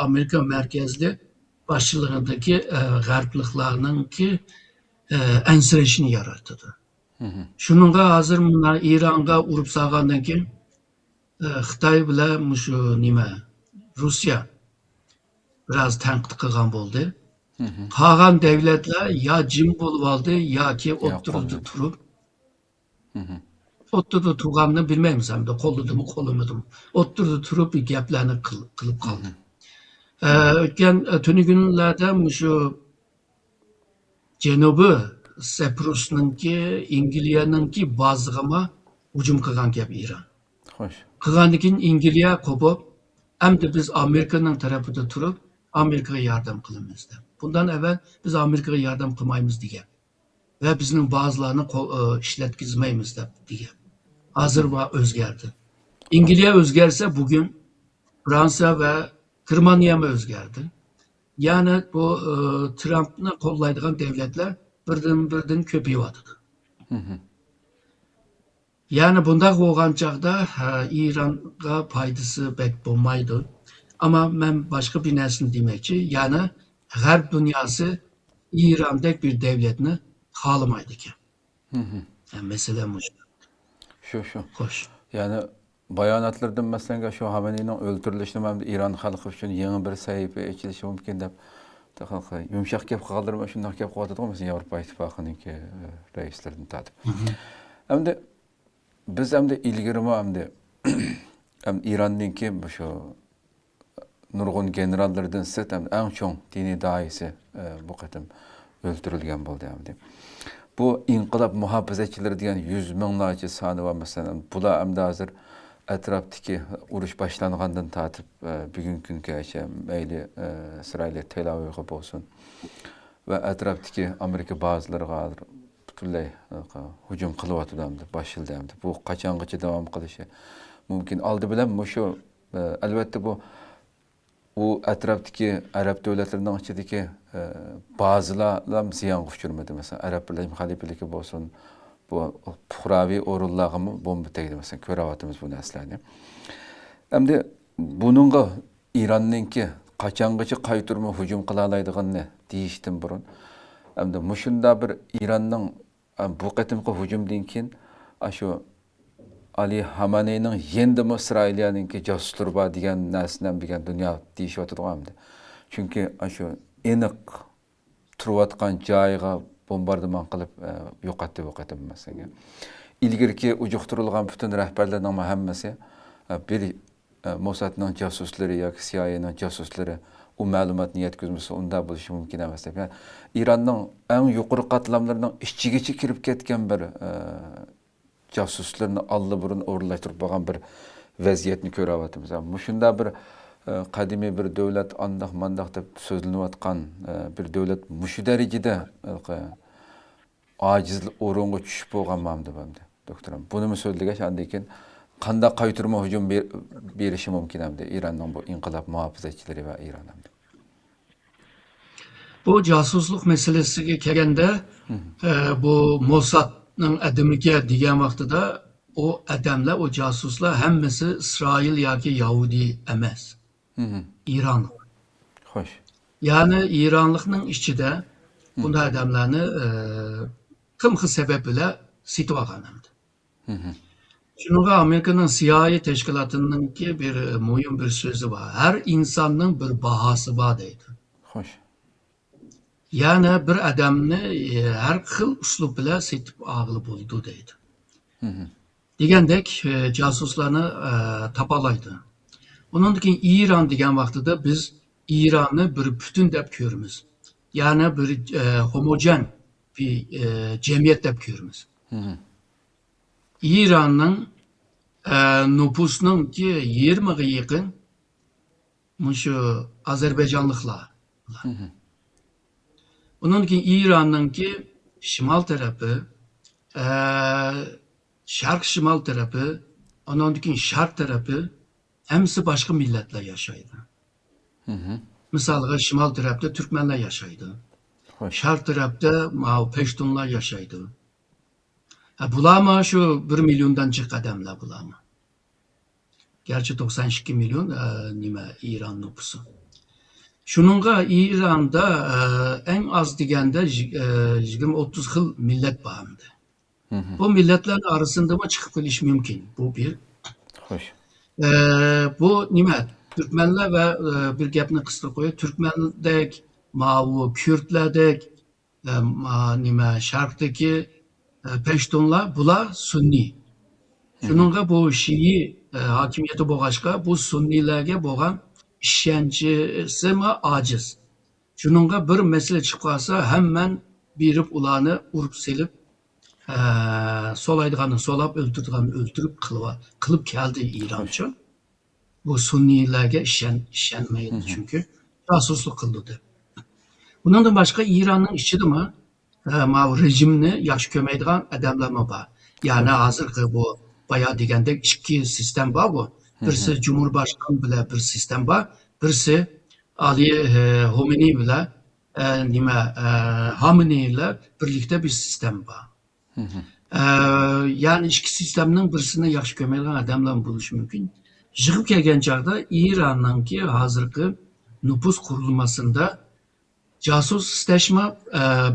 Amerika markazli boshchiligidagi g'arbliklarninki ansirashini yaratdi. Shuningga hozir mana Eronga urib solgandan keyin Xitoy bilan shu nima Rossiya biraz tanqid qilgan bo'ldi. Qolgan davlatlar yo jim bo'lib oldi yoki o'ttirdi turib. O'ttirdi turganini bilmaymiz hamda qo'llidimi qo'llamidimi. O'ttirdi turib bir gaplarni qilib qoldi. O'tgan tuni kunlarda shu Janubiy Siprusninki, Angliyaninki bazig'ima hujum qilgan gap Eron. Xo'sh. Qilgandan keyin Angliya qo'pib, endi biz Amerikaning tarafida turib, Amerikaga yordam qilamiz deb. Bundan avval biz Amerikaga yordam qilmaymiz degan. Va bizning ba'zilarini ishlatkizmaymiz deb degan. Hozir va o'zgardi. Angliya o'zgarsa bugun Fransiya va Germaniya ham o'zgardi. Ya'ni bu Trumpni qo'llaydigan davlatlar birdan ko'payyapti. Ya'ni bundaq bo'lgan chaqda Eronga foydasi bek bo'lmaydi. Ammo men boshqa bir narsani demoqchi, ya'ni G'arb dunyosi Erondek bir davlatni xohlamaydi ekan. Mesela Shu. Xo'sh. Ya'ni bayonotlardan masalan shu Xameneyning o'ldirilishini ham Eron xalqi uchun yangi bir sahifa ochilishi mumkin deb yumshoq gap qoldirma shunday gap qo'yadi mesela Yevropa Ittifoqininki raislaridan tatib. Hamda biz hamda ilgirimi hamda Eronninki shu nurg'un generallardan sit eng cho'ng diniy doisi bu qatim o'ldirilgan bo'ldi hamda. Bu inqilob muhofazachilari degan 100 minglarcha soni va masalan bular hamda hozir atrofdagi urush boshlangandan tortib bugungi kungacha mayli Isroil Tel Avivga bo'lsin va atrofdagi Amerika bazalariga butunlay hujum qilyapti hamda boshildi hamda. Bu qachongacha davom qilishi mumkin. Oldi bilan shu albatta bu u atrofdagi arab davlatlarining ichidagi ba'zilar ham ziyonga uchirmadi. Masalan, Arab Birlashma Xalifaligi bo'lsin, bu puhraviy o'rinlarga bomba tegdi. Masalan, ko'ryapmiz bu narsalarni. Endi buningga Eronninki qachongacha qaytarma hujum qila oladiganini deyishdan burun, endi mushunda bir Eronning bu qatimqi hujumdan keyin shu Ali Xameneyning yendimi Isroiliyaninki josuslar bor degan narsadan bilgan dunyo deyishyapti hamda. Chunki shu aniq turayotgan joyiga bombardimon qilib yo'qotdi bu qatim masalan. Ilgirki ujuqtirilgan butun rahbarlarning hammasi bir Mossadning josuslari yoki CIA'ning josuslari u ma'lumotni yetkazmasa unda bo'lishi mumkin emas deb. Yani Eronning eng yuqori qatlamlarining ichigacha kirib ketgan bir josuslarni allıburun o'rlashtirib bo'lgan bir vaziyatni ko'ryapmiz. Shunda bir qadimiy bir davlat andoq mandoq deb so'zlanayotgan bir davlat mushu darajada ojizlik o'ringa tushib bo'lgan mamdi bamdi doktoram. Buni so'zlagash andekin qanday qaytarma hujum berishi mumkin hamda Eronning bu inqilob muhofazachilari va Eron hamda. Bu josuslik masalasiga kelganda bu Mossadning adamiga degan vaqtida o adamlar, o casuslar hammasi İsrail yoki Yahudi emas. İran. Xo'sh. Yani İranlıqning ichida bunday adamlarni kim xil sabab bilan setib olgan hamda. Shunga Amerikaning CIA tashkilotininki bir muhim bir so'zi bor. Har insonning bir bahosi bor deydi. Xo'sh. Yani bir adamni har xil uslub bilan setib olg'ili bo'ldi deydi. Degandek casuslarni topalaydi. Ondan keyin İran degan vaqtida biz İran'ı bir bütün deb ko'ramiz. Yani bir homojen bir cemiyet deb ko'ramiz. İran'ning nüfusunun ki 20'ga yaqin shu Ozarbayjonliklar. Ondan keyin İran'ning ki şimal tarafı, şarq şimal tarafı, ondan keyin şarq tarafı hemsi başka milletler yaşaydı. Mesela şimal tarafta Türkmenler yaşaydı. Şarq tarafta Peştunlar yaşaydı. Bular şu 1 milyondan çık adamlar bular mı? Gerçi 92 milyon İran nüfusu. Şununla İran'da en az degende 20-30 xil millet bağımdı. Bu milletler arasında mı çıkıp geliş mümkün? Bu bir. Xo'sh. Bu nima? Türkmenler ve bir gapni qisqa qo'yib, Türkmendek, bu Kürtlardek, nima Sharqdagi Pashtunlar bular sunniy. Shuningga bu Şii hakimiyeti bo'lg'achqa bu sunniylarga bo'lgan ishonchisi ojiz. Shuningga bir masala chiqib qolsa, hamman berib ularni urib selib, solaydiganni solab, o'ltirdiganni o'ltirib qilib keldi İrancha. Bu sunniylarga ishonmaydi çünkü jasusluk qildi deb. Bundan başqa İranning ichidami rejimni yaxshi ko'rmaydigan odamlar bor. Yani hozirgi bu bayağı degandek ikki sistem bor bu. Birisi Cumhurbaşkanı bilan bir sistem bor. Birisi Ali Homini bilan Haminiylar birlikte bir sistem bor. Yani ikki sistemning birisini yaxshi ko'rmaydigan odamlar bo'lishi mumkin. Yig'ib kelgan chog'da İran'ningki hozirgi nüfus qurilmasida casus istashma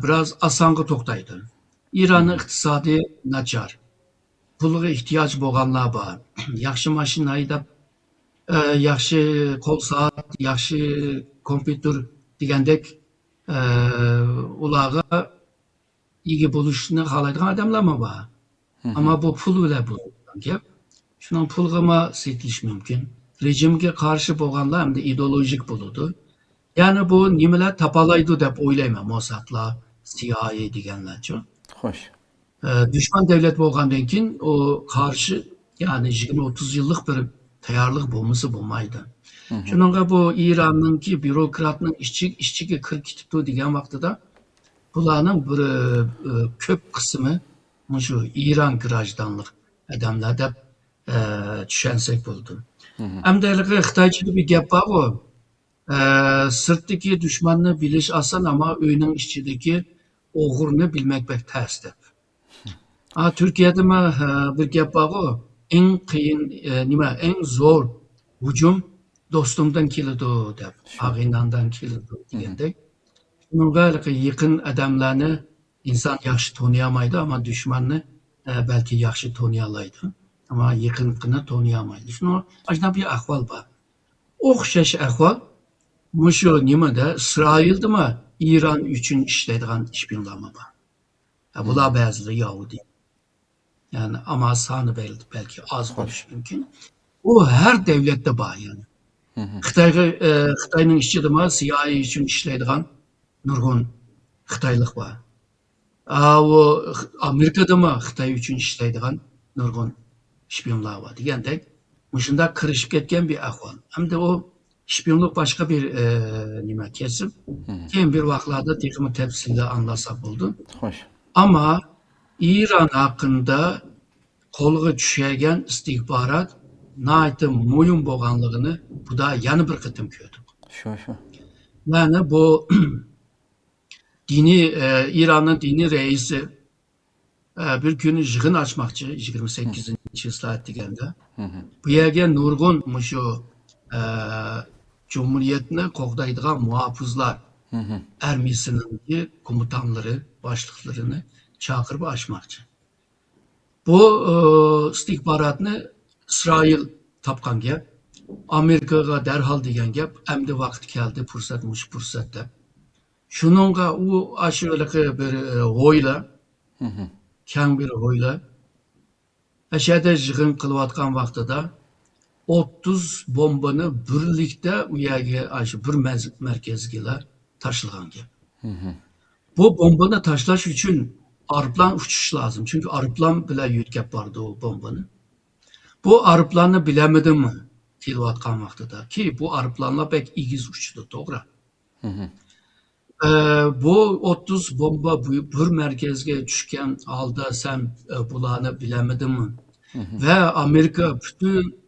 biraz asanga to'xtaydi. İran'ning iqtisodiy nachar. Pulga ehtiyoj bo'lganlar bor. Yaxshi mashina haydab, yaxshi qo'l soat, yaxshi kompyuter degandek ularga ega bo'lishni xohlaydigan odamlar bor. Ama bu pul bilan bo'lgan gap. Şunun pulgama setilish mümkün. Rejimge karşı bo'lganlar hamda ideolojik bo'ladi. Yani bu nimalar tapalaydi deb o'ylayman. Mossadlar, CIA deganlarcha. Xo'sh. Düşman devlet bo'lgandan keyin o karşı yani 20-30 yıllık bir tayyorlik bo'lmasa bo'lmaydi. Shuningga bu İran'ningki bürokratning ishchiga kirib ketibdi degan vaqtida bularning bir ko'p qismi shu İran grajdanlik odamlar deb tushunsak bo'ldi. Hamda Xitoychada bir gap bor bu. Sirtdagi dushmanni bilish oson, ama uyning ichidagi o'g'irni bilmak bek tez deb. Türkiye'de bir gap bor bu. En qiyin en zor hujum do'stimdan keladi deb, ag'inamdan keladi degandek. Bunga yaqin odamlarni inson yaxshi taniyolmaydi, ama dushmanni belki yaxshi taniyolaydi. Ama yaqinqini taniyolmaydi. Shuni ajna bir ahvol bor. O'xshash ahvol mushu nimada İsraildami İran uchun ishlaydigan ishbinlarmi bor. Bular ba'zilar Yahudi. Yani ama sani belki az bo'lishi mumkin. O her devlette bor yani. Xitoyning ichidami CIA uchun ishlaydigan nurg'un xitoylik bor. O Amerikadami Xitoy uchun ishlaydigan nurg'un şpiyonlar var degandek, shunda kirishib ketgan bir ahvol. Hamda o şpiyonlik boshqa bir nima kesim. Keyin bir vaqtlarda texmi tafsilda anlasak bo'ldi. Xo'sh. Ama İran hakkında qo'lga tushgan istihbarat naytı mo'yin bo'lganligini bu da yana bir qitim ko'rdik. Shu. Yani bu İran'ın dini reisi bir gün yig'in açmakçı 28. saat deganda. Bu yerga nurg'un shu Cumhuriyetni qo'g'daydigan muhofizlar armiyasining komutanları, başlıklarını chaqirib açmakçı. Bu istihbaratni İsrail topgan gap, Amerikaga darhol degan gap, endi vaqti keldi, fursat deb. Shuningga u ashulaqa bir g'o'yla, kang bir g'o'yla ashada yig'in qilayotgan vaqtida 30 bombani birlikda u yerga bir markazga tashlagan gap. Bu bombani tashlash uchun aeroplan uchish lazım. Çünkü aeroplan bilan yetkazib bordi o bombani. Bu aeroplanni bilamidimi kelayotgan vaqtida? Ki bu aeroplanlar pek egiz uchdi, to'g'ri. Bu 30 bomba bir merkezge tushgan holda sen bularni bilamidimi? Ve Amerika bütün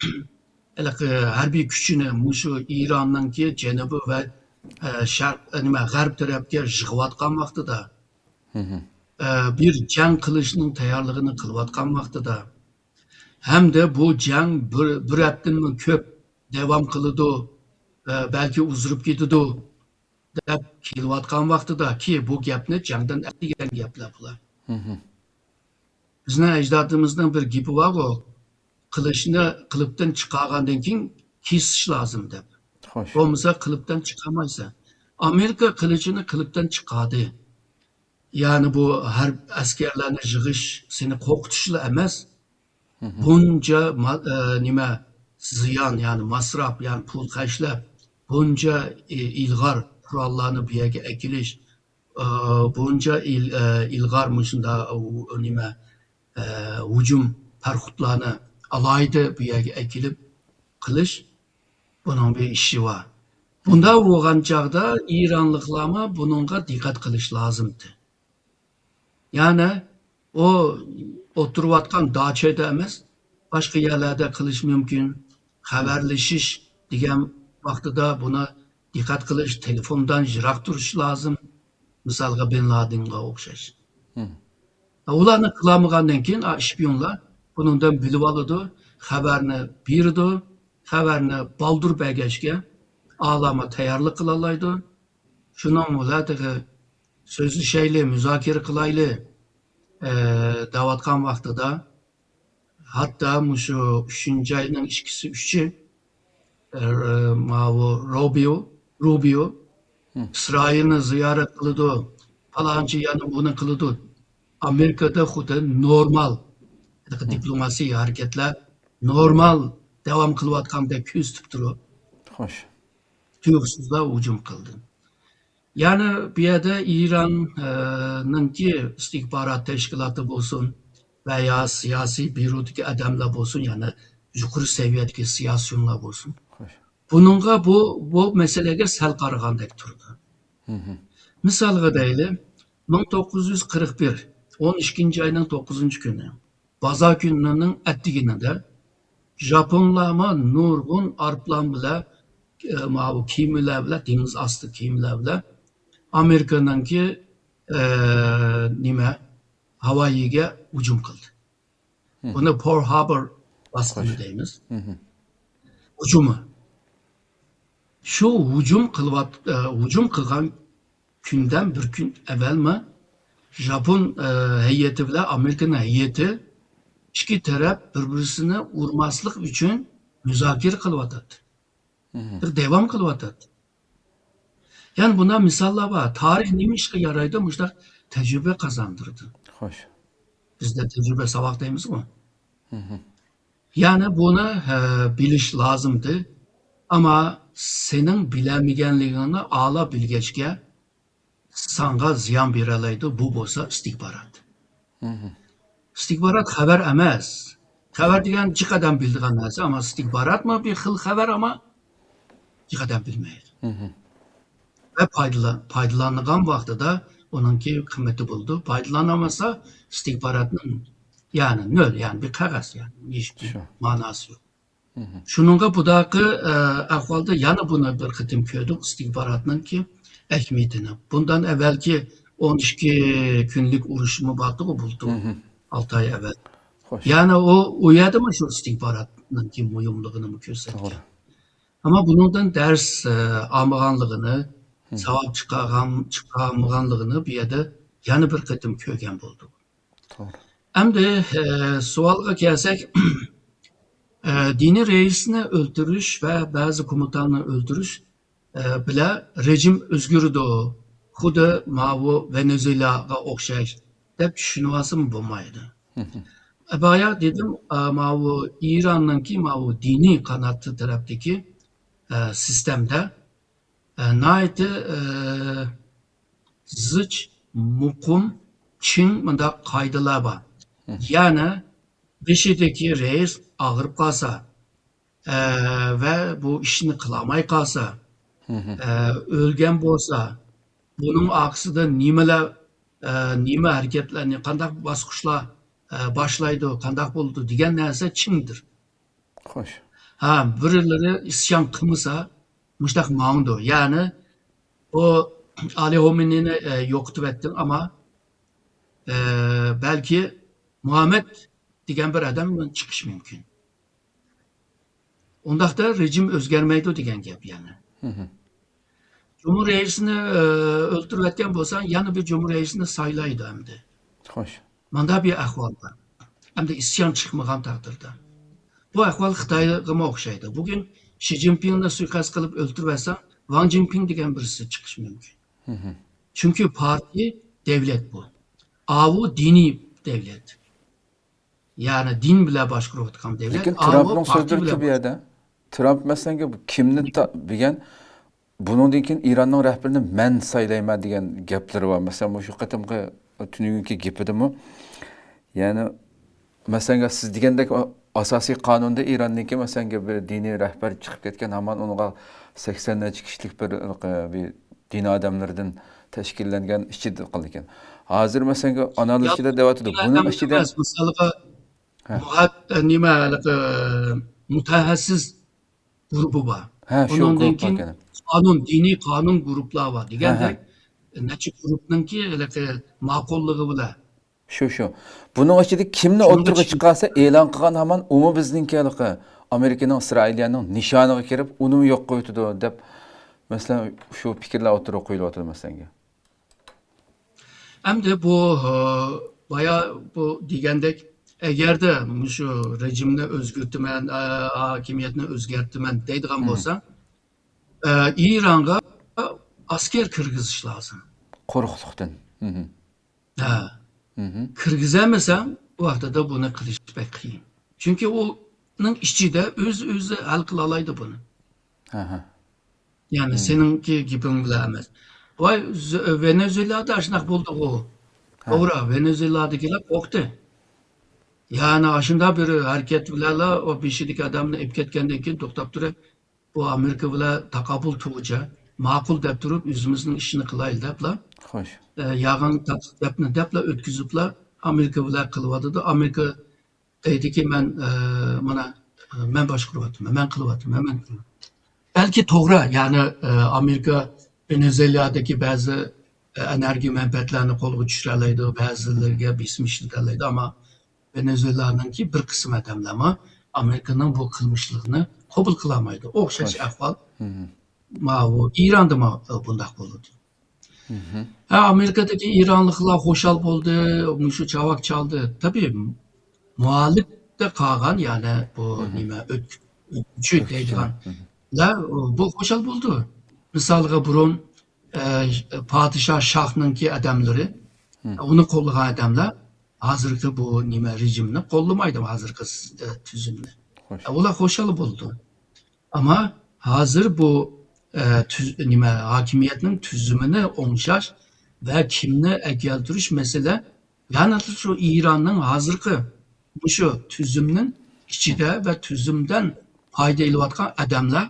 harbiy kuchini mushu İran'ningki janubi va g'arb tarafga yig'ayotgan vaqtida bir jang qilishning tayyorligini qilayotgan vaqtida hamda bu jang bir haftadan ko'p davom qiladi, balki uzrib ketadi deb kelayotgan vaqtida ki bu gapni jangdan degan gaplar bular. Bizning ajdodimizning bir gapi bor-ku, qilichni qilibdan chiqargandan keyin kesish lozim deb. Xo'sh. Bo'lmasa qilibdan chiqamaysan. Amerika qilichini qilibdan chiqardi. Yani bu her askerlarni yig'ish seni qo'rqitishla emas. Bunca nima ziyon, yani masraf, yani pul tashlab, bunca ilg'or qurollarni bu yerga ekilish, bunca ilg'or shunda nima hujum parxutlarni alayda bu yerga ekilib qilish, bunun bir ishi var. Bunda bo'lgan chog'da İranlıklarma bununla dikkat qilish lozimdi. Yani o oturayotgan dachada emas, boshqa yerlarda qilish mumkin. Xabarlashish degan vaqtida buna dikkat qilish, telefondan yiroq turish lozim. Misalga Bin Ladenga o'xshash. Ularni qilamagandan keyin shpionlar bundan bilib oladi, xabarni beradi, xabarni baldur bergachga alama tayyorlik qila oladi. Shuning ularga so'zlashayli, muzokara qilayli davatgan vaqtida hatta shu 3-oyning 2-3 Rubio İsrailni ziyorat qiladi, falonchi yana buni qiladi. Amerikada xuddi normal diplomasiya harakatlar normal davom qilayotgandek ko'z tutib turib, Xo'sh. tuyg'usizlar hujum qildi. Yani bir yerde İran'ınki istihbarat teşkilatı olsun veya siyasi bürodaki adamlar olsun, yani yukarı seviyedeki siyasiyonlar olsun. Xo'sh. Bununla bu meseleye sel qaragandek turdu. Misalga deyli, 1941, 12. ayının 9. günü, Bazar gününün ettiğinde Japonlarma nurgun arplan bile, kiyimler bile, deniz astı kiyimler bile, Amerika'nınki nime Hawaii'ge hücum kıldı. Bunu Pearl Harbor baskını deyimiz. Hücumu. Şu hücum kılgan günden bir gün evvel mi Japon heyeti bile Amerika'nın heyeti iki taraf birbirisini vurmaslık için müzakere kılıvattadı. Bir devam kılıvattadı. Yani buna misallar var. Tarih neymiş ki yaraydı? Müştak tecrübe kazandırdı. Xo'sh. Bizde tecrübe savaktayız mı? Yani bunu biliş lazımdı. Ama senin bilemegenliğini ağla bilgeçke sana ziyan bereleydi. Bu bolsa istihbarat. İstihbarat haber emez. Haber diyen cikadan bildiğin narsa ama istihbarat mı bir xil haber ama cikadan bilmeyir. Ve paydalanılan vaxtıda onunki kıymeti buldu. Paydalanamasa istihbaratının yani nöl, yani bir kağıt, yani hiçbir manası yok. Şununla budaki ahvalda yani buna bir kıtım köydük istihbaratının ki ehmiyetini. Bundan evvelki 12 günlük uruşumu baktı o buldu 6 ay evvel. Xo'sh. Yani o uyadı mı şu istihbaratının ki mühimliğini mi gösterdi? Doğru. Ama bundan ders almağanlığını, savab çıkarmağanlığını bir yerde yani bir kıtım köygen bulduk. Doğru. Hem de sualga gelsek, dini reisini öldürüş ve bazı komutanını öldürüş bile rejim özgürdü. Xuda mavu Venezuela'ga okşayış deb düşünüvasım bulmaydı. Bayağı dedim mavu İran'ınki mavu dini kanatı taraftaki sistemde naiti zıç, mukum, çin mında kaydılar var. Yani beşideki reis ağırıp kalsa ve bu işini kılamay kalsa, ölgen bolsa, bunun aksıda nime hareketlerini, kandak baskışla başlaydı, kandak buldu diyen neyse çindir. Xo'sh. Birileri isyan kımısa, müştak mağındı. Yani o Ali Homini'ni yoktu ettin ama belki Muhammed degan bir adam bilan chiqish mumkin. Undaqda rejim o'zgarmaydi degan gap yani. Cumhur reisini o'ltirayotgan bo'lsang, yana bir cumhur reisini saylaydi endi. Xo'sh. Manda bir ahvol bor. Endi isyon chiqmagan taqdirda. Bu ahvol Xitoyga o'xshaydi. Bugun Xi Jinpingni suiqasd qilib o'ltirsa, Wang Jinping degan birisi chiqishi mumkin. Çünkü parti devlet bu. Avu dini devlet. Yani din bile boshqarayotgan devlet. Lekin Avu Trumpning parti so'zlari bile bu yerda. Trump masalan bu kimni degan buningdan keyin Iranning rahbarini men saylayman degan gaplari bor. Masalan, shu qatimqi tunugungi gapidimi? Ya'ni masalan siz degandek asosiy qonunda Ironniki masalan bir diniy rahbar chiqib ketgan, hamon unga 80 necha kishilik bir din odamlaridan tashkillangan ishchi qilgan. Hozir masalan analizda deyotdi. Buning ichida mesela mutahassiz grubu var. Ha, shu Ondan guruh keyin ekan. dini qonun gruplar var. Degandek necha grupninki ma'qulligi bilan. Shu. Buning ichida kimni o'tirg'i chiqarsa e'lon qilgan hamon umi bizninkiga Amerikaning Isroiliyaning nishoniga kirib, uni yo'q qo'ydi deb masalan shu fikrlar o'tirib qo'yilyapti masalan. Hem de bu bayağı bu degandek eğerde şu rejimni o'zgartiman, hakimiyatni o'zgartiman deydigan bo'lsa, İran'a asker kirgizish lazım. Qo'rqliqdan. Ha. Kirgizemesem bu vaqtda buni qilish pek qiyin. Çünkü onun ichida o'zi hal qila oladi buni. Yani seninki gibin bilan emas. Vay Venezuela'da shunaqa bo'ldi u. To'g'ri, Venezuela'dagilar qo'rqdi. Yani aşında bir hareket bilan o beshidagi adamni ep ketgandan keyin to'xtab turib, bu Amerika bilan taqabul tuğuca, ma'qul deb turib, o'zimizning ishini qilaylik deblar. Xo'sh. Yağın taklifini deblar o'tkaziblar, Amerika bilan qilyapti. Amerika deydiki men boshqaryapman, men qilyapman, men qilyapman. Belki to'g'ri, yani Amerika Venezuela'daki bazı enerji menfaatlarini qo'lga tushira oladi, ba'zilariga besmishlik oladi, ama Venezuela'nınki bir kısım adamlar Amerika'nın bu kılmışlığını kabul kılamaydı. O'xshash ahvol bu İran'da mı bundaq bo'ldi. Amerika'daki İranlıklar xo'shal bo'ldi, mushu chavak çaldı. Tabii muhalif de qolgan, yani bu nima o'tkuchi deydiganlar bu xo'shal bo'ldi. Misalga burun Padişah Şah'nınki adamları, onu qo'llagan adamlar hazırki bu nima rejimni qo'llamaydi, hazırki tüzümni. Ular xo'shal bo'ldi. Ama hazır bu hakimiyetinin tüzümünü o'nglash ve kimni keltirish mesele, yani şu İran'ın hazırki şu tüzümün içinde ve tüzümden faydalanayotgan adamlar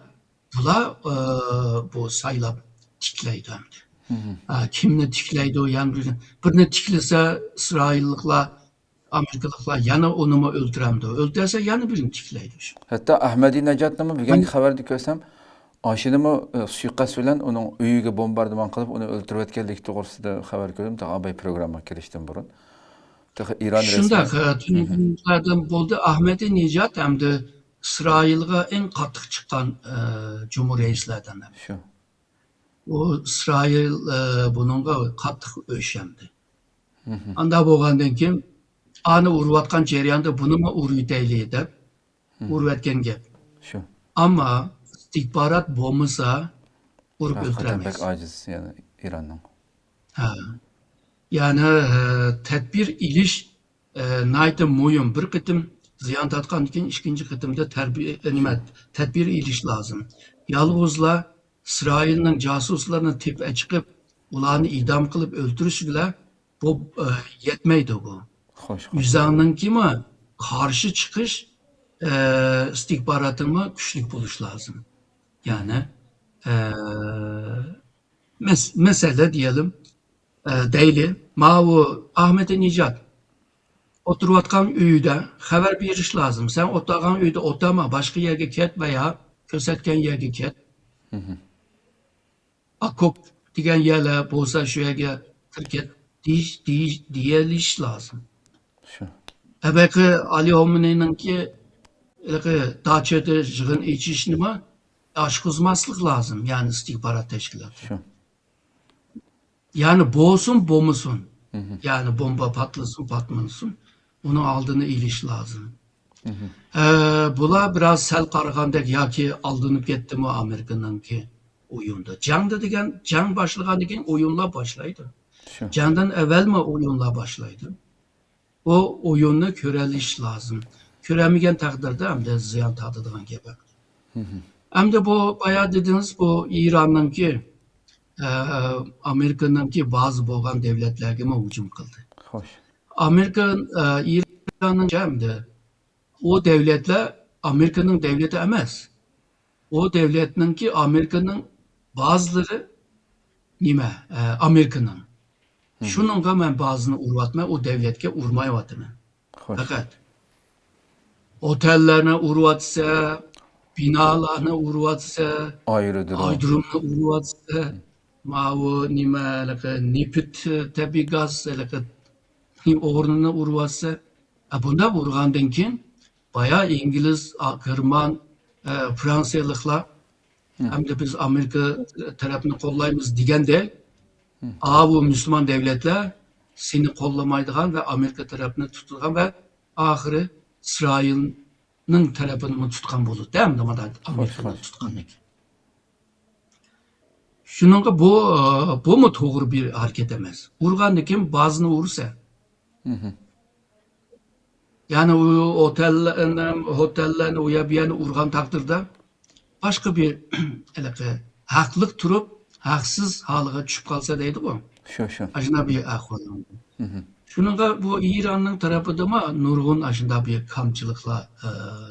bular bu saylab tiklaydi. Kimni tiklaydi, yani birini tiklasa İsrailliklar, Amerikalıklar yana onu mu öldüramdi? Öldürse yana birini tiklaydi. Hatta Ahmadinejadni bugungi xabarda ko'rsam, oshidimi suiqasd bilan uning uyiga bombardimon qilib, uni o'ldirayotganligi to'g'risida xabar ko'rdim. Abay programma kirishdan burun. İran Shundan bo'ldi. Ahmadinejad hamda İsrailga eng qattiq chiqqan cumhur reislardan. Shu. O İsrail bununla qattiq o'shamdi. Anda bo'lgandan keyin ani urayotgan jarayonda buni mi uraylik deb urayotgan gap. Shu. Ama istihbarat bo'lmasa urib o'ltiramaysiz. Pek aciz yani İran'ın. Yani tedbir ilish nayta muhim. Bir qitim ziyon tortgandan keyin ikkinchi qitimda tedbir ilish lazım. Yolg'izlar İsrail'nin casuslarını tepeye çıkıp ularını idam kılıp öldürüş bile bu yetmeydi bu. Yüzanın kimi karşı çıkış istihbaratını güçlük buluş lazım. Yani mesele diyelim değil. Mavu Ahmadinejad oturuyotgan uyda haber beriş lazım. Sen oturgan uyda oturma, başka yerge ket veya kösetken yerge ket. Akop degan yerlar bo'lsa shu yerga kirket diyeliş lazım. Şu. Belki Ali Homenei'ninki Daçede jığın içiş nima aşkızmaslık lazım yani istihbarat teşkilatı. Şu. Yani boğsun bomusun. Yani bomba patlasın patmasın. Onun aldığını iliş lazım. Bula biraz sel qaragandek yoki aldanıp ketdimi Amerikanınki oyunda. Jang başlagandan keyin oyunlar başlaydı. Şu. Jangdan evvelmi oyunlar başlaydı. O oyunu köreliş lazım. Köremigen takdirde hem de ziyan tadıdığın gibi. Hem de bu bayağı dediniz bu İran'ınki Amerika'nınki bazı boğan devletlerge hücum kıldı. Hoş. Amerika'nın İran'ın hem de o devletler Amerika'nın devleti emez. O devletninki Amerika'nın bazıları nime Amerika'nın. Şununla men bazını urvatma o devletke urmay vatını. Hoş. Fakat otellerine urvatsa, binalarına urvatsa, Ayrıdır o. aydırımına urvatsa, mavu nime nipit tabi gaz oğrununa urvatsa, bunda vurgandan keyin bayağı İngiliz, Kırman, Fransiyalıklar hem de biz Amerika tarafını kollayımız digende bu Müslüman devletler seni kollamaydıgan ve Amerika tarafını tutulgan ve ahırı İsrail'nin tarafını mı tutkan bulur. Değil mi? Amerika'nın tutkanlık. Şununla bu mu doğru bir hareket emez? Urgan'da kim bazını vurursa. Yani o otellerine uyabiyen urgan takdirde başka bir haklık turup haksız halığa düşüp kalsa deydi bu. Şu. Aşında bir ahval. Şununla bu İran'ın tarafı da mı nurgun aşında bir kamçılıkla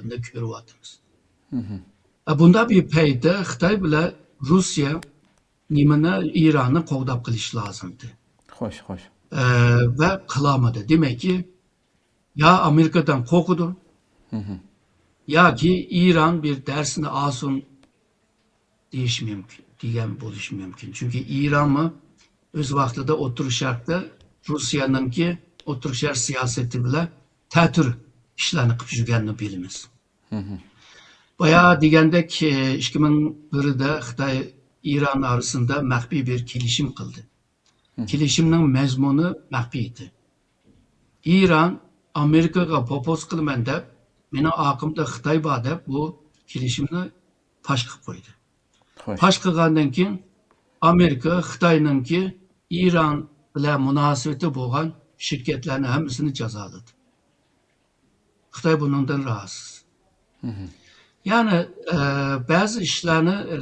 ne körü atımız. Bunda bir peyde Xitay bile Rusya nimene İran'ı kovdap kılış lazımdı. Hoş. Ve kılamadı. Demek ki ya Amerika'dan korkudu ya ki İran bir dersini alsın deyiş mümkün. Diyen buluş mümkün. Çünkü İran mı öz vaxtida oturuşakta Rusya'nınki oturuşar siyaseti bile tətür işlerini qıp жүрgenini bilimiz. Bayağı degendek 2001'de Xitay İran arasında məxfi bir kilişim kıldı. Kilişimnin mezmunu məxfi idi. İran Amerika'ga popos kılmen dep meni akımda Xitay var dep bu kilişimni paş qıp koydu. Hoş. Paş qılgandan keyin Amerika Xitay'nınki İran ile münasebeti boğan şirketlerin hepsini cezaladı. Xitay bundan rahatsız. Yani bazı işlerini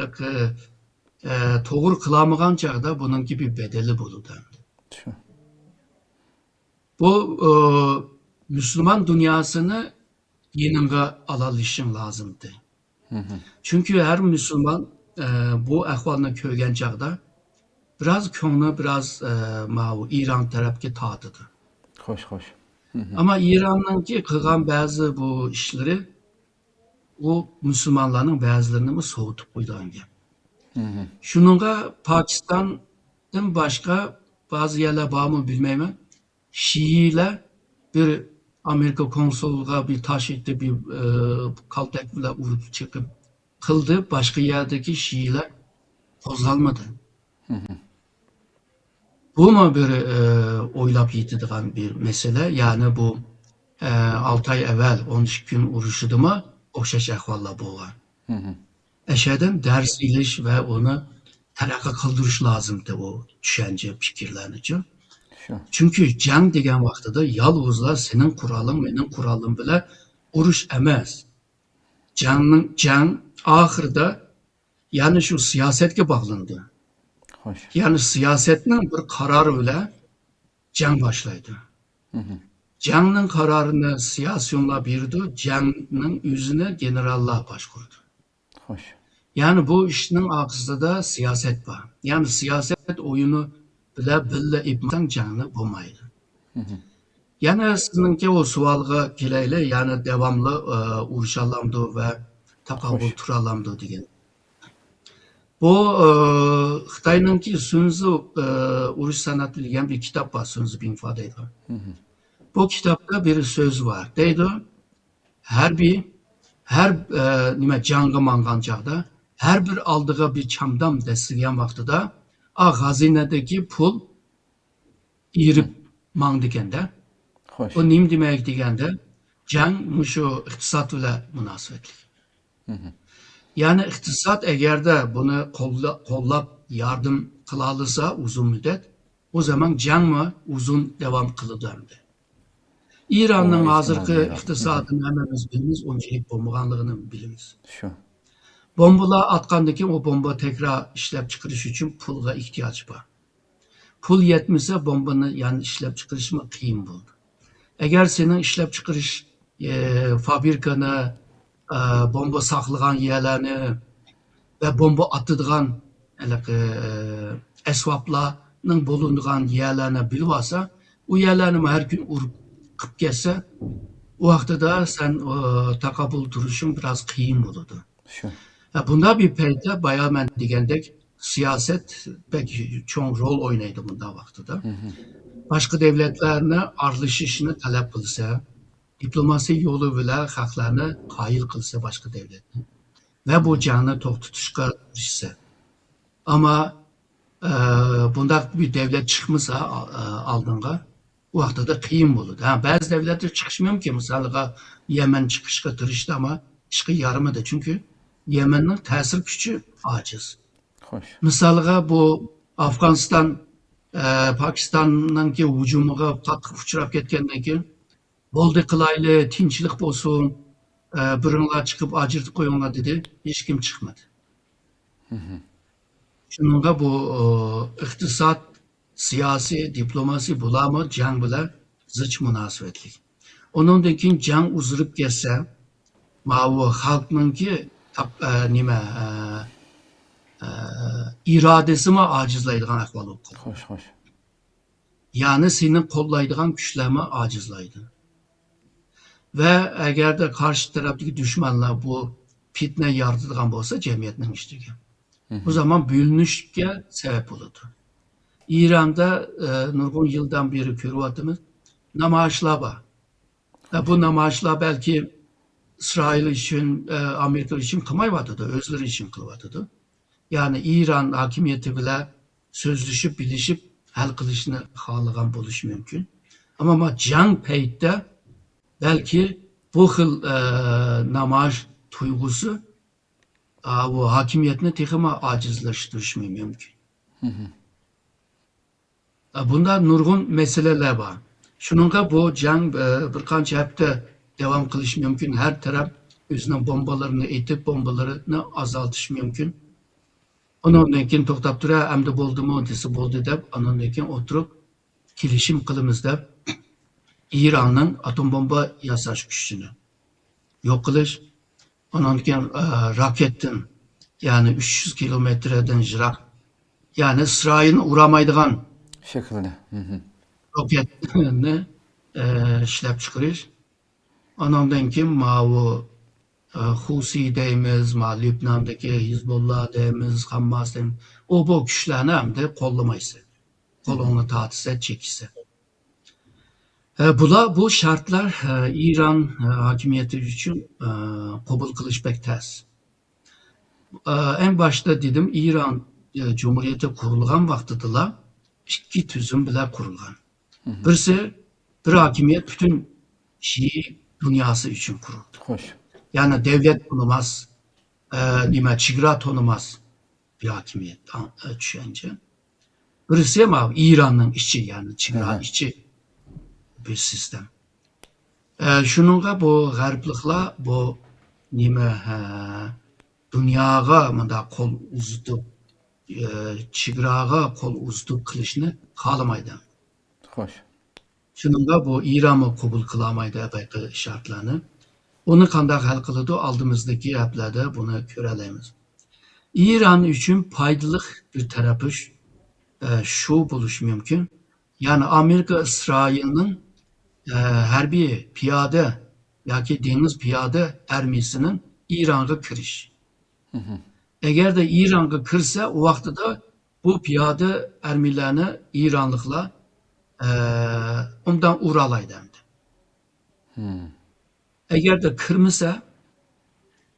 doğru kılamagan çağda bunun gibi bedeli bulundu. Şu. Bu Müslüman dünyasını yenine alalışın lazımdı. Çünkü her Müslüman bu ahvalına köygen çağda biraz köngü biraz İran tarafki tatıdı. Hoş. Ama İran'ınki kılgan bazı bu işleri o Müslümanların bazılarını mı soğutup koyduğun gibi. Şununla Pakistan'dan başka bazı yerler var mı bilmem. Şiiler bir Amerika konsolluğa bir taş etti bir kaltak bile vurup çıkıp kıldı. Başka yerdeki Şiiler kozalmadı. Bu mu bir oylap yitidiğen bir mesele? Yani bu 6 ay evvel 13 gün uruşudu mu oxşaş ahvalla boğan. Eşeden ders iliş ve onu terakka kıldırış lazımdı o düşünce fikirlerini. Şu. Çünkü can degen vaxtıda yalvuzlar senin kuralın, benim kuralım bile uruş emez. Can ahırda yani şu siyasetke bağlandı. Hoş. Yani siyasetin bir kararı bile can başlaydı. Canın kararını siyasyonla birdi, canın yüzüne generallar başkurdu. Hoş. Yani bu işinin arkasında da siyaset var. Yani siyaset oyunu bile ipten canını bulmaydı. Yani sizinki o sualga kileyle yani devamlı uruşalamdı ve takabul turalamdı diyen. Bu Xitayninki Sun Tzu uruş sanatı degan bir kitap var, Sun Tzu bin ifade ediyor. Bu kitapta bir söz var. Deydi, her nima jangga mangan chaqda, her bir aldığı bir çamdam destigan vaqtida, xazinadagi pul irib mang deganda. Hoş. O nim demek deganda, jang mushu iqtisod bilan munosabatli. Yani iqtisod agarda buni qo'llab yardım qila olsa uzun müddet, o zaman jangmi uzun devam qiladi. İran'ın Ona hozirgi ihtimal yok. iqtisodini hammamiz bilamiz, unchalik bo'lmaganligini bilamiz. Şu. Bombalar atgandan keyin o bomba tekrar ishlab chiqarish uchun pulga ehtiyoj bor. Pul yetmasa bombani yani ishlab chiqarishmi qiyin bo'ldi. Agar sening ishlab chiqarish fabrikani, bomba saqlagan yerlarni ve bomba atadigan asboblarning bo'linadigan yerlarni bilib olsa, u yerlarni har kun urib qilib kelsa, u vaqtida sen taqabul turishing biroz qiyin bo'ladi. Şu. Bunda bir payda bayağı ben degandek siyaset pek çok rol oynaydı bunda vaqtida. Başka devletlerine aralashishni talab qilsa, diplomasi yo'li bilan xalqlarni qoyil qilsa başka devletni ve bu jangni to'xtatishga kirishsa. Ama bunda bir devlet chiqmasa oldinga, u vaqtida qiyin bo'ladi. Ba'zi devletler chiqishi mumkin. Misaliga Yemen chiqishga tirishdi ama ishga yaramadi. Çünkü Yemenning ta'sir kuchi ojiz. Hoş. Misaliga bu Afg'oniston Pokistonninki hujumiga qattiq uchrab ketgandan keyin bo'ldi qilayli, tinchlik bo'lsin, biringlar chiqib ajratib qo'yinglar dedi. Hech kim chiqmadi. Shuningga bu iqtisod, siyosiy, diplomasi bularmi jang bilan zich munosabatli. Undan keyin jang uzilib ketsa, bu xalqninki nima irodasimi ojizlaydigan ahvol bo'lib qoladi. Hoş. Hoş. Yani seni kollaydigan kuchlarmi ojizlaydi. Ve eğer de karşı taraftaki düşmanlar bu fitne yaratadigan bo'lsa jamiyatning ichiga, o zaman bölünüşke sebep oldu. İran'da nurg'un yıldan beri ko'ryapmiz, namoyishlar bor. Bu namoyishlar belki İsrail için, Amerika için qilmayotdi, o'zlari için qilyotdi. Yani İran hakimiyeti bilan sözleşip, bilishib hal qilishni xohlagan bo'lishi mumkin. Ama jang paytida belki bu xil namoyish tuyg'usi bu hakimiyetni texmi ojizlashtirishi mumkin. Bunda nurg'un meseleler var. Shuningga bu jang bir qancha hafta devam qilishi mumkin. Her taraf o'zining bombalarini etib, bombalarini azaltishi mumkin. Ondan keyin to'xtab turib, endi bo'ldimi, desa bo'ldi deb, ondan keyin o'tirib kelishim qilamiz deb İran'ın atom bomba yasash kuchini yo'q qilish, ondan keyin raketdan, yani 300 kilometreden yiroq, yani İsrailni uramaydigan Şekilde. roketni ishlab chiqarish. Ondan keyin bu Husi deymiz, Lübnan'daki Hizbullah deymiz, Hamas deymiz. O bu kuchlarni hamda qo'llamaysa, qo'lini tatisa, chekisa. Bu şartlar İran hakimiyeti için kabul qilish pek tez. En başta dedim, İran Cumhuriyeti kurulgan vaqtida iki tüzüm bilan kurulgan. Birisi, bir hakimiyet bütün Şii dünyası için kuruldu. Hoş. Yani devlet tanımaz, çigra tanımaz bir hakimiyet düşünce. Birisi ama İran'ın içi, yani çigra içi bir sistem. Şununla bu g'arbliklar bu dunyoga manda qo'l uzitib, chigraga qo'l uzitib qilishni xohlamaydi. Hoş. Shuningga bu İran'ı qabul qilolmaydi bayqi shartlarni. Onu qanday hal qiladi, oldimizdagi haftalarda buni ko'ramiz. İran uchun foydali bir tarafi şu bo'lishi mumkin. Yani Amerika İsrailning harbiy piyoda yoki dengiz piyoda armiyasining İran'a kirish. Eğer de İran'a kırsa o vaxtda da bu piyade ermenilerini İranlıkla ondan uralaydı. Eğer de kırmasa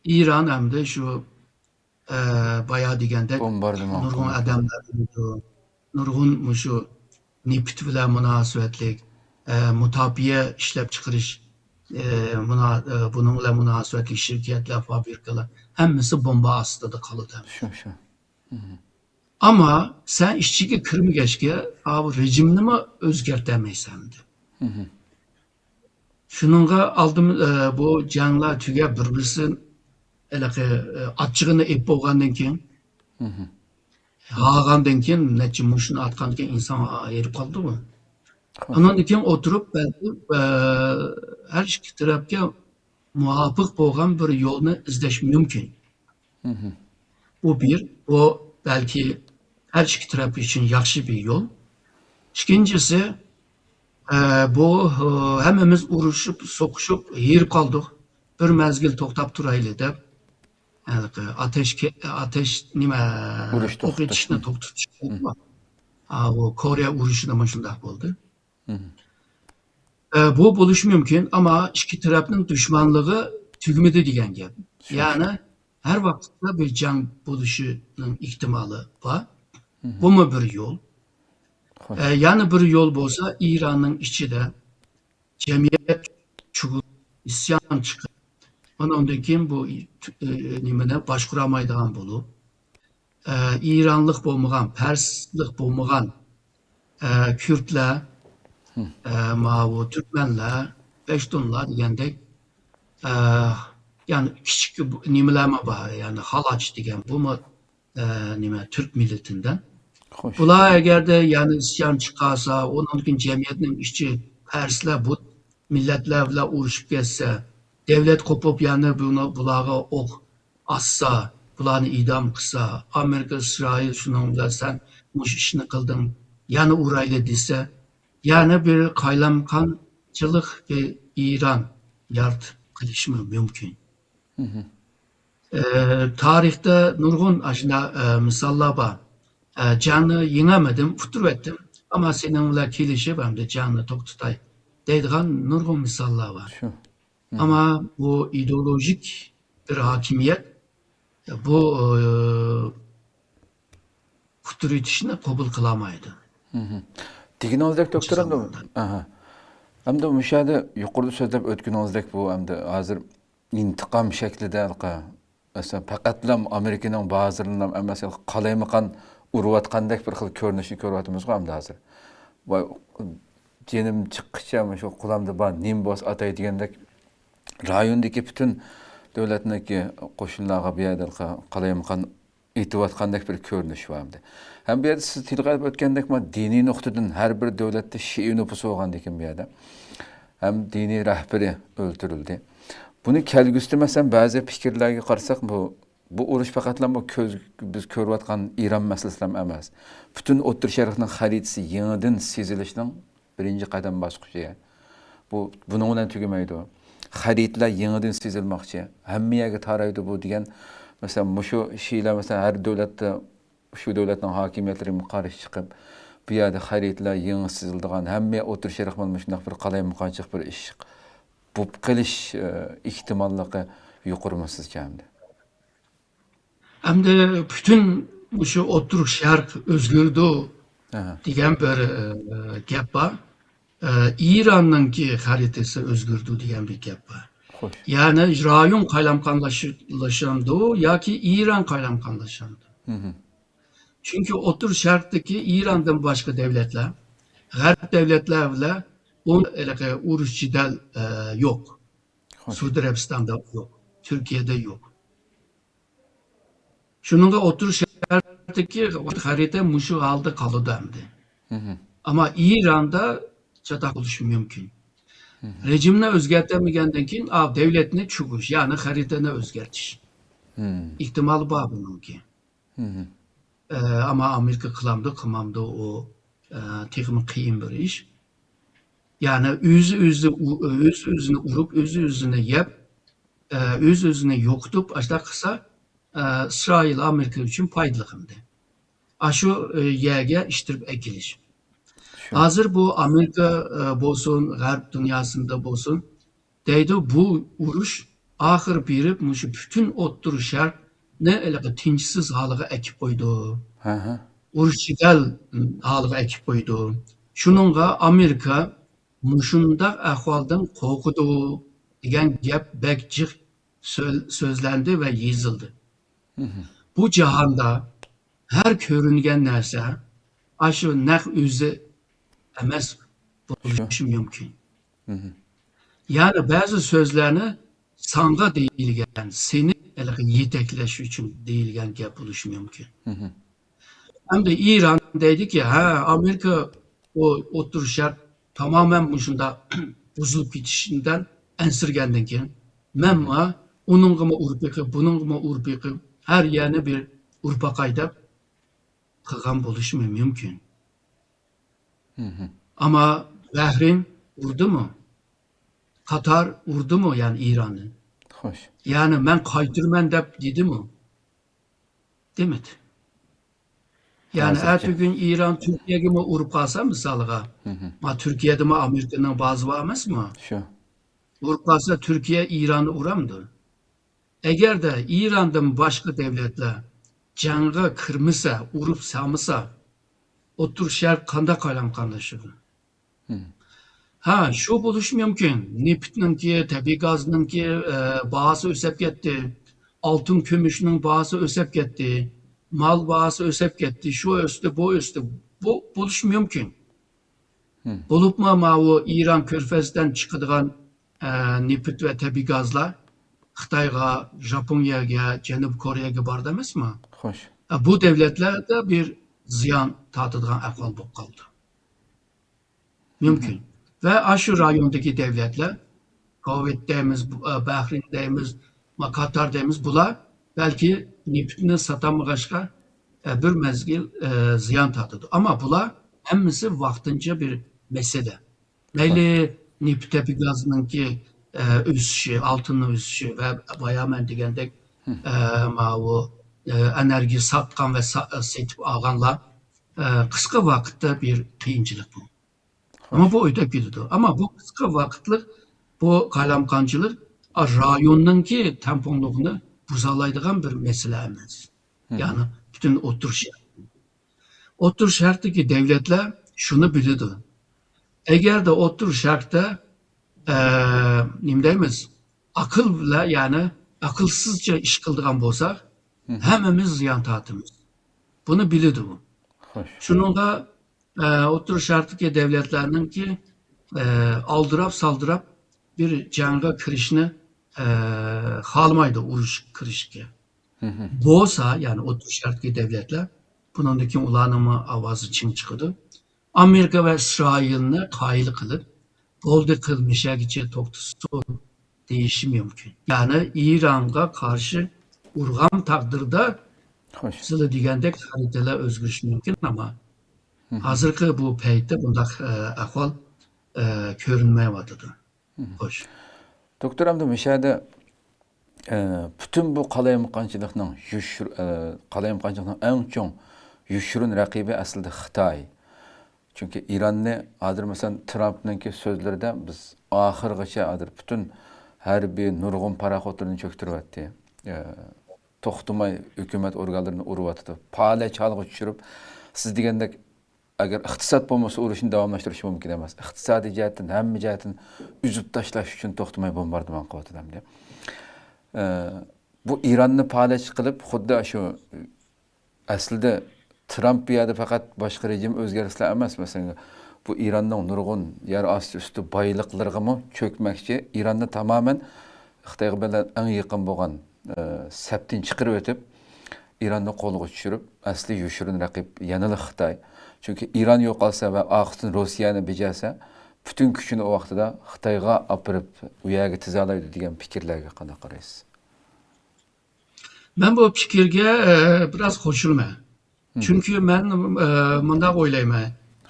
İran hem de şu bayağı digende Bombardıman nurgun kılmış. adamlar oldu. Nurgun şu neft bilen münasebetlik mutabiye işlep çıkarış bununla münasebetli şirketler, fabrikalar hemmesi bomba aslında kalıdı. Şu. Ama sen işçiga kirmagachga rejimni mi o'zgartirmaysandi. Shuningga aldim bu janglar tugab bir-birisini achchig'ini ep bo'lgandan keyin hag'andan keyin necha mushuni atgandan keyin inson erib qoldi-ku. Ondan keyin o'tirib balki har ikki tarafga muvofiq bo'lgan bir yo'lni izlash mumkin. Bu bir, o belki her iki taraf için yaxshi bir yol. İkincisi, bu hemmimiz urushib, so'qishib, yerib qoldik. Bir mezgil to'xtab turayli deb, ateş nima Urush o'q etishni to'xtatish kerak. O Kore urushida mana shunday bo'ldi. Bu bo'lishi mumkin, ama ikki tarafning dushmanligi tugmadi degan gap. Ya'ni her vaqtda bir jang bo'lishining ehtimoli bor. Bu mu bir yol? Yani bir yol bo'lsa, İran'ın içinde cemiyet çukur, isyan çıkıp, ondan keyin bu nimene başkuramaydigan bulup, İranlık bo'lmagan, Perslik bo'lmagan Kürtler, bu Türkmenler, Peştunlar degandek, yani küçük nimeler var, yani Halaç degan, bu mu nime Türk milletinden. Hoş. Bular eğer de yani isyan çıkarsa, onun için cemiyetin işçi Persler bu milletlerle uğraşıp geçse, devlet kopup yani bulara ok assa, bularını idam kısa, Amerika, İsrail şununla sen bu işini kıldın, yani uğrayla dese, yani bir kaylamkancılık ve İran yard kılışımı mümkün. Tarihte nurgun aşina misallar var. Canlı yenemedim, futur ettim. Ama seninle kelişip hem de canlı tok tutay deydigan nurgun misallar var. Şu. Ama bu ideolojik bir hakimiyet bu futur etişini kabul kılamaydı. Deginingizdak doktor hamda zamonda. hamda müşahede yuqorida so'zlab o'tganingizdek bu hamda hozir intiqom shaklida masalan faqatlam Amerikaning ba'zilarini emas qalaymiqan urayotgandek bir xil ko'rinishni ko'ryapmiz hamda hozir. Va jenim chiqqischa shu qulamda bor nim bos atay degandek rayondagi butun davlatniki qo'shinlarga bu yerda qalaymiqan aytayotgandek bir ko'rinish var hamda. Hem bir yerda siz tilg'ab o'tgandek diniy nuqtadan har bir davlatda Şii nüfusi bo'lgan ekan bu yerda. Hem diniy rahbari o'ldirildi. Buni kelgustirmasam ba'zi fikrlarga qarasak bu urush faqatlam bu biz ko'rayotgan İran masalasi ham emas. Butun O'rta Sharqning xaritasi yangidan sezilishning birinchi qadam bosqichi. Buning bilan tugamaydi. Xaritlar yangidan sezilmoqchi. Hamma yerga taraydi bu degan. Mesela şu şeyler mesela her devlette şu devletin hakimiyetlari qarshi chiqib bu yerda xaritlar yangi sezildigan hamma O'rta Sharq mana shunday bir qalaymiqanchiq bir ish bu qilish ehtimolligi yuqorimi sizcha hamda? Hem de bütün şu oturuş şark özgürdü degan bir gap var. İran'ınki haritası özgürdü degan bir gap var. Hoş. Yani rayon kaylamkanlaşandı ya ki İran kaylamkanlaşandı. Çünkü Otur Şark'taki İran'dan başka devletler, Garp devletlerle uruş cidal yok. Suudi Arabistan'da yok. Türkiye'de yok. Şununla Otur Şark'taki harita muşu aldı kalıdı hem de. Ama İran'da çatak oluşu mümkün. Rejimine özgertemegenden keyin devletine çukuş, yani haritana özgertiş. İhtimali var bununki. Ama Amerika kılmamdı o tekimi kıyım bir iş. Yani özünü urup, özünü yep, özünü yoktup, açta kısa İsrail, Amerika için faydalı hamdı. Aşu yerge iştirip ekiliş. Şu. Hazır bu Amerika bolsun, Garp dünyasında bolsun, deydi bu uruş ahir birip muşu bütün ottur şerk ne elege tinçsiz halıga ekip koydu. Hı hı. Uruşçugal halıga ekip koydu. Şununla Amerika muşunda ahvaldan korkudu degan gap bekcik sözlendi ve yazıldı. Bu cihanda her görüngen narsa aşı nek özü emas Şu. bo'lishi mumkin. Yani bazı sözlerini sanga deyilgen, seni yetekleş için deyilgen gap bo'lishi mumkin. Hem de İran dedi ki ha Amerika o otur şart tamamen muşunda buzulup gitişinden ensirgenden keyin memma onun gibi urpeki, bunun gibi urpeki her yerine bir urpa kaydap kılgan bo'lishi mumkin. Ama Bahreyn vurdu mu? Katar vurdu mu yani İran'ı? Hoş. Yani ben kaydırmen dedi mi? Demedi. Yani Hazırki. her gün İran Türkiye'ye mi urup kalsa misalıga? Ma Türkiye'de mi Amerika'nın bazı varmaz mı? Şu. Urup kalsa Türkiye İran'ı uramdı. Eğer de İran'dan başka devletler canga kırmısa, urup samısa otur şer kanda kalan kanlaşırdı. Ha, şu buluş mümkün. Neft'ninki, tabii gazninki bahası ösep gitti. Altın kömüşünün bahası ösep gitti. Mal bahası ösep gitti. Şu östü, bu östü. Bu buluş mümkün. Bulup ma o İran körfezden çıkıdığan neft ve tabii gazlar Xitayga, Japonya'ya, Cenub Kore'ye bar demez mi? Hoş. Bu devletlerde bir ziyan tatıdığan ahval bulup kaldı. Mümkün. Ve aşı rayondaki devletler, Kuveyt'teyimiz, Bahreyn'deyimiz, Katar'dayimiz bular belki neftini satamagaçka bir mezgil ziyan tatıdı. Ama bular hemmisi vaktince bir mesele. Meyli neft tabi gazının ösüşü, altının ösüşü ve bayağı ben degендek o enerji satkan ve setip alganlar kısa vakitte bir kıyınçılık bu. Ama bu öyle gidiyor. Ama bu kısa vakitlik bu kalamkancılık rayonunki tamponluğunu buzalaydıgan bir mesele emas. Yani bütün otur şarttaki devletler şunu biliyordu. Eğer de otur şartta neyim deyimiz akılla yani akılsızca iş kıldığan bolsak hemimiz ziyan tatımız. Bunu biliyordu bu. Hoş. Şununla otur şarttaki devletlerinin ki aldırap saldırap bir canga kirişini halmaydı uruş kirişke. Boğsa yani otur şarttaki devletler bunundaki ulanımı avazı çim çıkıdı. Amerika ve İsrail'ini kayılı kılıp boldu kılmışa geçe toktusu değişim mümkün. Yani İran'a karşı urgan takdirde Hoş. zılı digendek haritalar özgürlüş mümkün ama hazırki bu peytte bundak ahval görünmeye vatıdı. Hoş. Doktor Hamdi müşahede bütün bu qalayamqançılıqның qalayamqançılıqның en çoğ yuşurun rakibi aslında Xitay. Çünkü İran'ı adır mesela Trump'nınki sözlerinde biz ahırgacha adır bütün her bir nurgun paraxotlarını çöktürüp etti. Toxtumay hükümet organlarını uruvatıdı. Pale çalgı düşürüp siz degendek agar iqtisad bolmasa urushni davomlashtirish mumkin emas. Iqtisodiy jihatdan hamma jihatdan uzib tashlash uchun to'xtamay bombardimon qilyotgan deb. Bu İran'ni palach qilib, xuddi shu aslida Trump bu yerda faqat boshqa rejim o'zgarishlar emas, masalan, bu İranning nurg'un yer osti usti boyliqlarga cho'kmoqchi. İranni tamoman Xitoyga bilan eng yaqin bo'lgan saptin chiqarib o'tib, İranni qo'lga tushirib, asli yoshirin raqib yanada Xitoy. Çünkü İran yo'qolsa va oxirida Rossiyani bejarsa, bütün kuchini o vaqtida Xitoyga olib u yerga tizolaydi degan fikrlarga qanday qaraysiz? Ben bu fikirge biraz hoşulmayman. Çünkü ben bunda o'ylayman.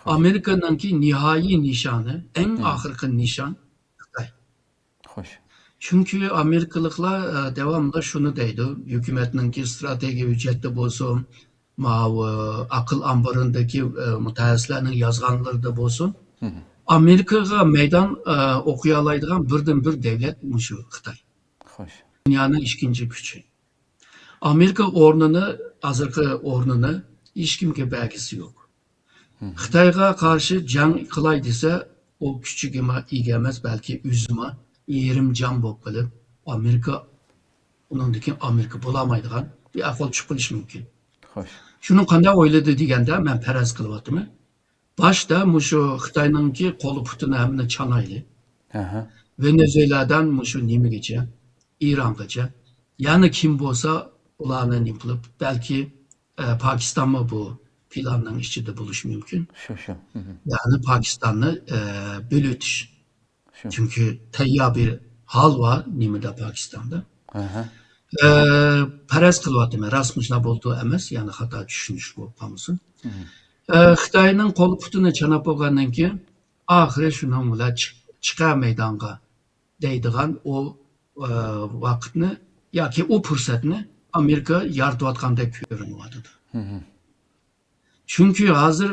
Amerika'nınki nihai nişanı, en ahırkı nişan Xitoy. Xo'sh. Çünkü Amerikalıklar devamlı şunu deydi. Hükümetinki strateji hücceti bolsun, akıl ambarındaki mütehassislerin yazganları da bolsun. Amerikaga meydan okuyalaydigan birden-bir devlet muşu Xitay. Xoş. Dünyanın ikinci gücü. Amerika ornunu, azırkı ornunu hiç kimge belgisi yok. Xitayga karşı can kılay dese o küçüğüme igemez belki üzüme yerim can bokkalı. Amerika onundaki Amerika bulamaydıgan bir ahval çıkış mümkün. Xoş. Şunun qanday oyladı degende men paraz kılıvatımı. Başta muşu Xitayninki kolu putunu hemine çanaylı. Aha. Venezuela'dan muşu Nimegacha, İrangacha. Yani kim bolsa ularını yapılıp belki Pakistan mı bu planların içinde buluş mümkün. Şu. Yani Pakistan'ı bölütüş. Şu. Çünkü teyya bir hal var Nime'de Pakistan'da. Aha. Perez kılvatımı rasmışla bulduğu emes yani hata düşünüş bu pamusun. Xitayning qo'li putini chanab bo'lgandan keyin oxiri shuni bilan chiqa maydonga deydigan o vaqtni yoki o fursatni Amerika yaratayotgandek ko'rinyapti. Chunki hozir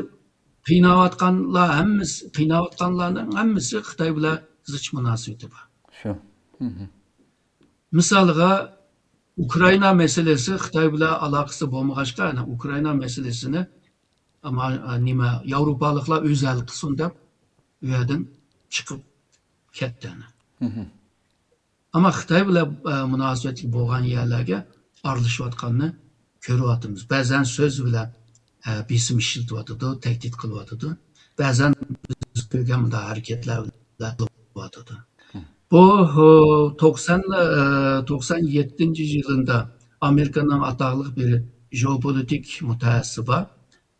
qiynayotganlarning hammasi Xitoy bilan zich munosabati bor. Şu. Misoliga Ukrayna meselesi Xitoy bilan aloqasi bo'lmag'achqa, Ukrayna meselesini ama nima Yevropalıklar özel kısım deb u yerdan chiqib ketdi. Ama Xitoy bilan munosabatli bo'lgan yerlarga aralashayotganini ko'ryapmiz. Ba'zan so'z bilan besim ishlatyotdi, tahdid qilyotdi. Ba'zan biz ko'rgan harakatlar bilan qilyotdi. Bu 97 yılında Amerika'nın ataqlıq bir jeopolitik mutahassisi var.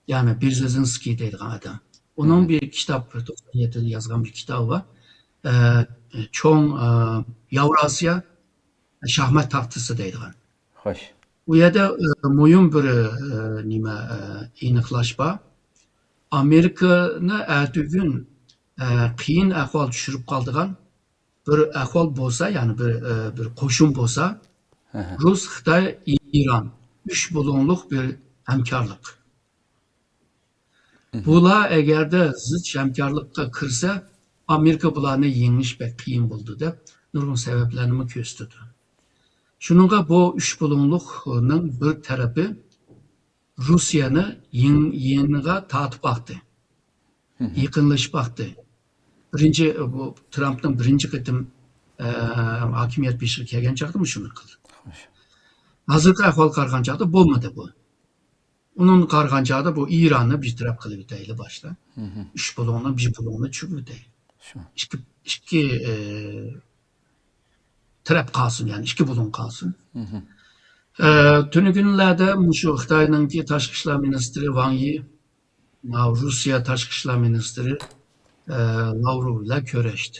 Yani Brzezinski deydigan adam. Onun bir kitap, 97'de yazgan bir kitabı var. Çoğun Yavrasya şahmat taxtısı deydigan. Xoş. Bu yerda muhim bir aniqlash bor. Amerikani ertugün qiyin ahvol tushirib qoldigan bir ahvol bo'lsa, ya'ni bir qo'shin bo'lsa, Rus, Xitoy, İran 3 bulunluq bir hamkorlik. Bular agarda zich hamkorlikqa kirsa, Amerika bularni yengish pek qiyin bo'ldi deb nurg'un sabablarni ko'rsatdi. Shuningga bu 3 bulunluqning bir tarafi Rusiyani yeniga tortib baqdi. Yaqinlashib baqdi. Birinchi bu Trumpning birinchi qitim hokimiyat beshig'i kelgan chaqda shuni qildi. Hozirgi ahvol qaragan chaqda bo'lmadi bu. Onun qaragan chaqda bu İranni bir taraf qilib o'tayli boshda. 3 bulunni bir bulunni tushirib o'tayli. Şu. İki taraf qalsın, yani 2 bulun qalsın. Tünü günlerde şu Xitoyninki tashqi ishlar ministri Wang Yi, Rusya tashqi ishlar ministri Lavrov bilan ko'rishdi.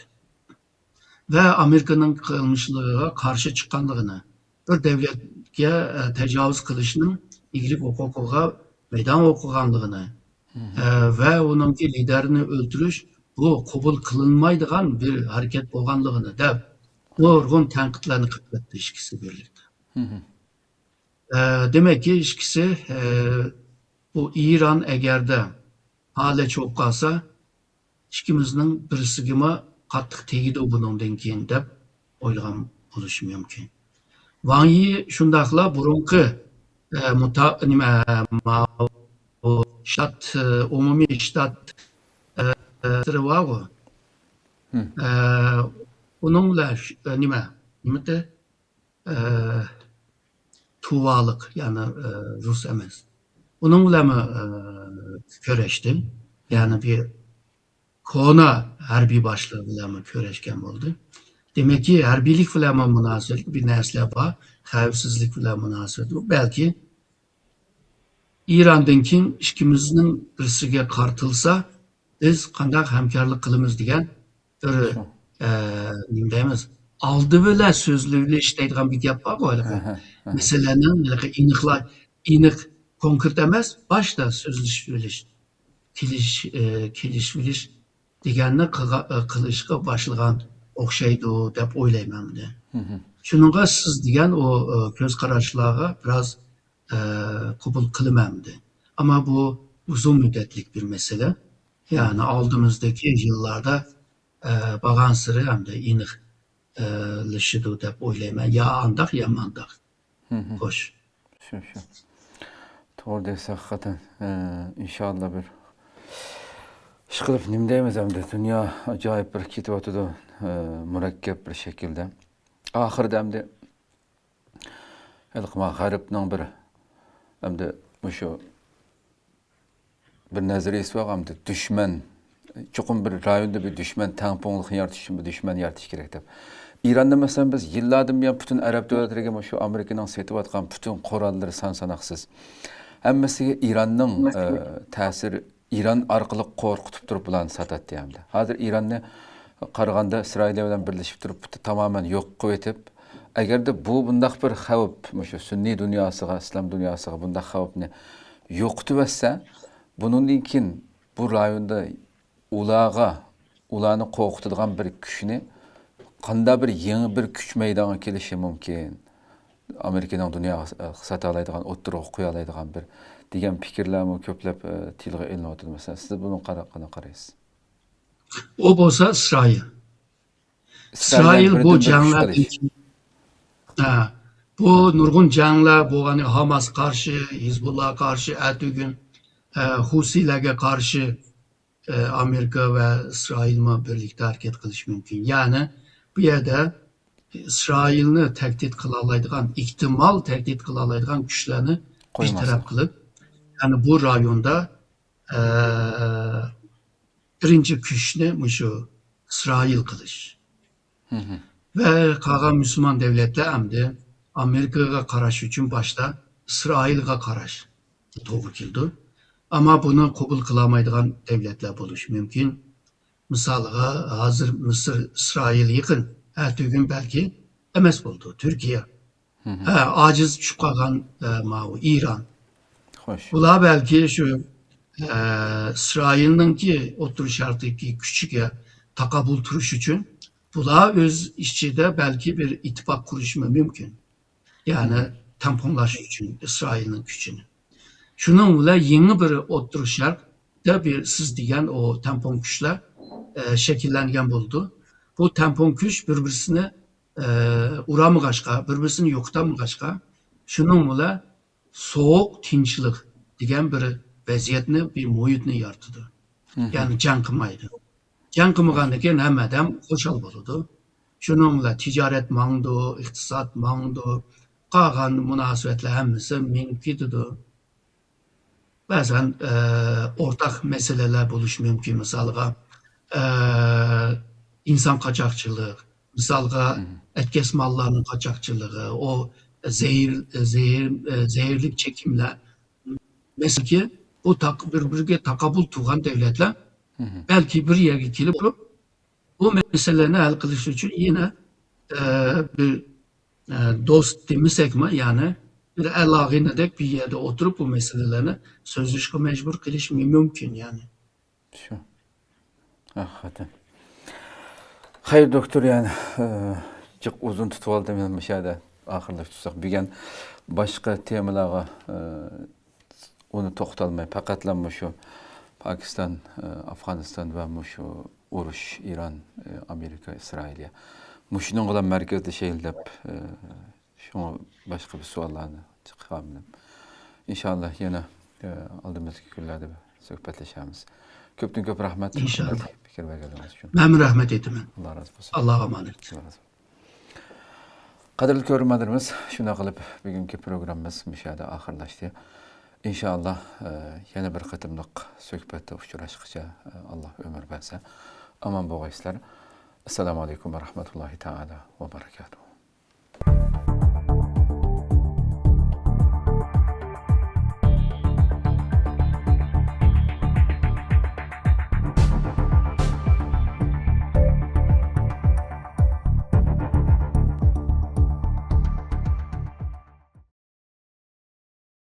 Ve Amerika'nın qilmishligiga qarshi chiqqanligini, bir davlatga tajovuz qilishning ig'lik huquqiga meydan o'qiganligini ve onunki liderini öldürüş bu qabul qilinmaydigan bir harakat bo'lganligini deb nurg'un tanqidlarni qilib ketdi ikisi birlikda. Demek ki ikisi bu İran agarda hala çok qalsa ikkimizning birisigima qattiq tegidi bundan keyin deb o'ylagan bo'lishi mumkin. Wang Yi shundaqla burunqi shtat umumiy shtat var. Onunla nimede tuvalık yani Rus emas. Onunla mı köreştim? Yani bir kona harbiy başlığı bilan mı köreşken oldu. Demek ki harbiylik bilan münasebet bir narsalar bor, xavfsizlik bilan münasebet. Belki İrandan keyin ikkimizning birisiga qartilsa, biz qanday hamkorlik qilamiz degan bir nima deymiz? Oldi bilan so'zlashib deydigan bir gap bor. Meselenin aniq konkret emas, boshda so'zlashib kelishib deganni qilishga boshlagan o'xshaydi deb o'ylayman. Shuningga siz degan o ko'z qarashlarga biraz qabul qilmamdi. Ama bu uzun müddetlik bir mesele. Yani aldığımızdaki yıllarda bağan sırı hem de iniqlashidi deb o'ylayman. Ya andaq, ya mandaq. Xo'sh. Shu. To'g'ri deysiz, haqiqatan. Inshaalloh bir ish qilib nima deymiz hamda dunyo ajoyib bir ketyotidi, murakkab bir shaklda. Oxirida hamda g'arbning bir hamda shu bir nazariyasi bor hamda dushman cho'qim bir rayonda bir dushman tangpongliq yaratish uchun bir dushman yaratish kerak deb. İran'da mesela biz yıllardan beri bütün Arap devletlerine şu Amerika'nın setyapatgan bütün qurolları san-sanoqsiz. Hammasiga İran'ның ta'siri, İran orqali qo'rqitib turib bularni satadi hamda. Hozir İranni qaraganda İsroil bilan birlashib turib tamamen yo'q qilib etib, agarda bu bundaq bir xavf, shu sunniy dunyosiga, islom dunyosiga bundaq xavfni yo'qitib etsa, bundan keyin bu rayonda ularni qo'rqitadigan bir kuchni qanday bir yangi bir kuch maydonga kelishi mumkin. Amerikaning dunyoga sata oladigan, o'ttirib qo'ya oladigan bir degan fikrlarmi ko'plab tilga ilinadi. Masalan, siz buni qanday qaraysiz? O bo'lsa İsrail. İsrail bu janglar bu nurg'un janglar bo'lgan Hamas qarshi, Hizbullah qarshi, atugün Husilarga qarshi Amerika ve İsrail birlikte hareket qilish mumkin. Yani bu yerda İsrailni tehdit qila oladigan, ihtimal tehdit qila oladigan kuchlarni bir taraf qilib, yani bu rayonda birinchi kuchni shu İsrail qilish. Ve qolgan Müslüman devletler hamda Amerikaga qarash uchun boshda İsrailga qarash to'g'ri keldi. Ama bunu qabul qilolmaydigan devletler bo'lishi mumkin. Misalga hozir Misr, İsrail yaqin, ertugün belki emas bo'ldi. Türkiye. Aciz tushib qolgan İran. Xo'sh. Bular belki şu İsrailninki o'tirish shartidagi kuchiga taqabul turish uchun bular o'z ichida belki bir ittifoq qurishi mumkin. Yani tamponlash uchun İsrailning kuchini. Şunun bilan yeni bir o'tirish shartda bir siz degan o tampon kuchlar shakllangan bo'ldi. Bu tampon kuch bir-birini uramag'achqa, bir-birini yo'qotmag'achqa, shunun bilan so'q tinchlik degan bir vaziyatni, bir muhitni yaratdi. Yani jang qilmaydi. Jang qilmagandan keyin hammadan xo'shal bo'ladi. Shunun bilan tijorat mangdi, iqtisod mangdi, qolgan munosabatlar hammasi mumkin. Bazen ortak meseleler bo'lishi mumkin. Misalga insan kaçakçılığı, misalga etkes mallarının kaçakçılığı, o zehirlik çekimler. Mesela ki o birbirine takabul tuğan devletler belki bir yere gelip bu meselelerini hal kılış için yine bir dost demişsek mi yani bir elağinedek bir yerde oturup bu meselelerini sözleşme mecbur kılış mümkün yani. Şu. Hakikaten. Hayır doktor yani çok uzun tutup aldım yani müşahede ahırlaştırsak. Bir gen başka temalara onu to'xtalmay faqatlanma şu Pakistan, Afganistan ve şu urush İran, Amerika, İsrail'e. Muşunun olan merkezde şeylep şunu başka bir suallarını çıkarmayalım. İnşallah yine aldığımız günlerde sohbetleşeceğimiz. Köptün köp rahmet. İnşallah. Fikir verdiğiniz için. Ben rahmet ettim. Allah razı olsun. Allah'a emanet. Qadrli ko'ruvchilarimiz, shunday qilib bugungi programmamiz müşahede ahirlashdi. İnşallah yana bir qatimliq suhbatda uchrashguncha Allah ömür bersa. Aman bo'linglar. Assalomu alaykum va rahmatullohi taala va barakatuh.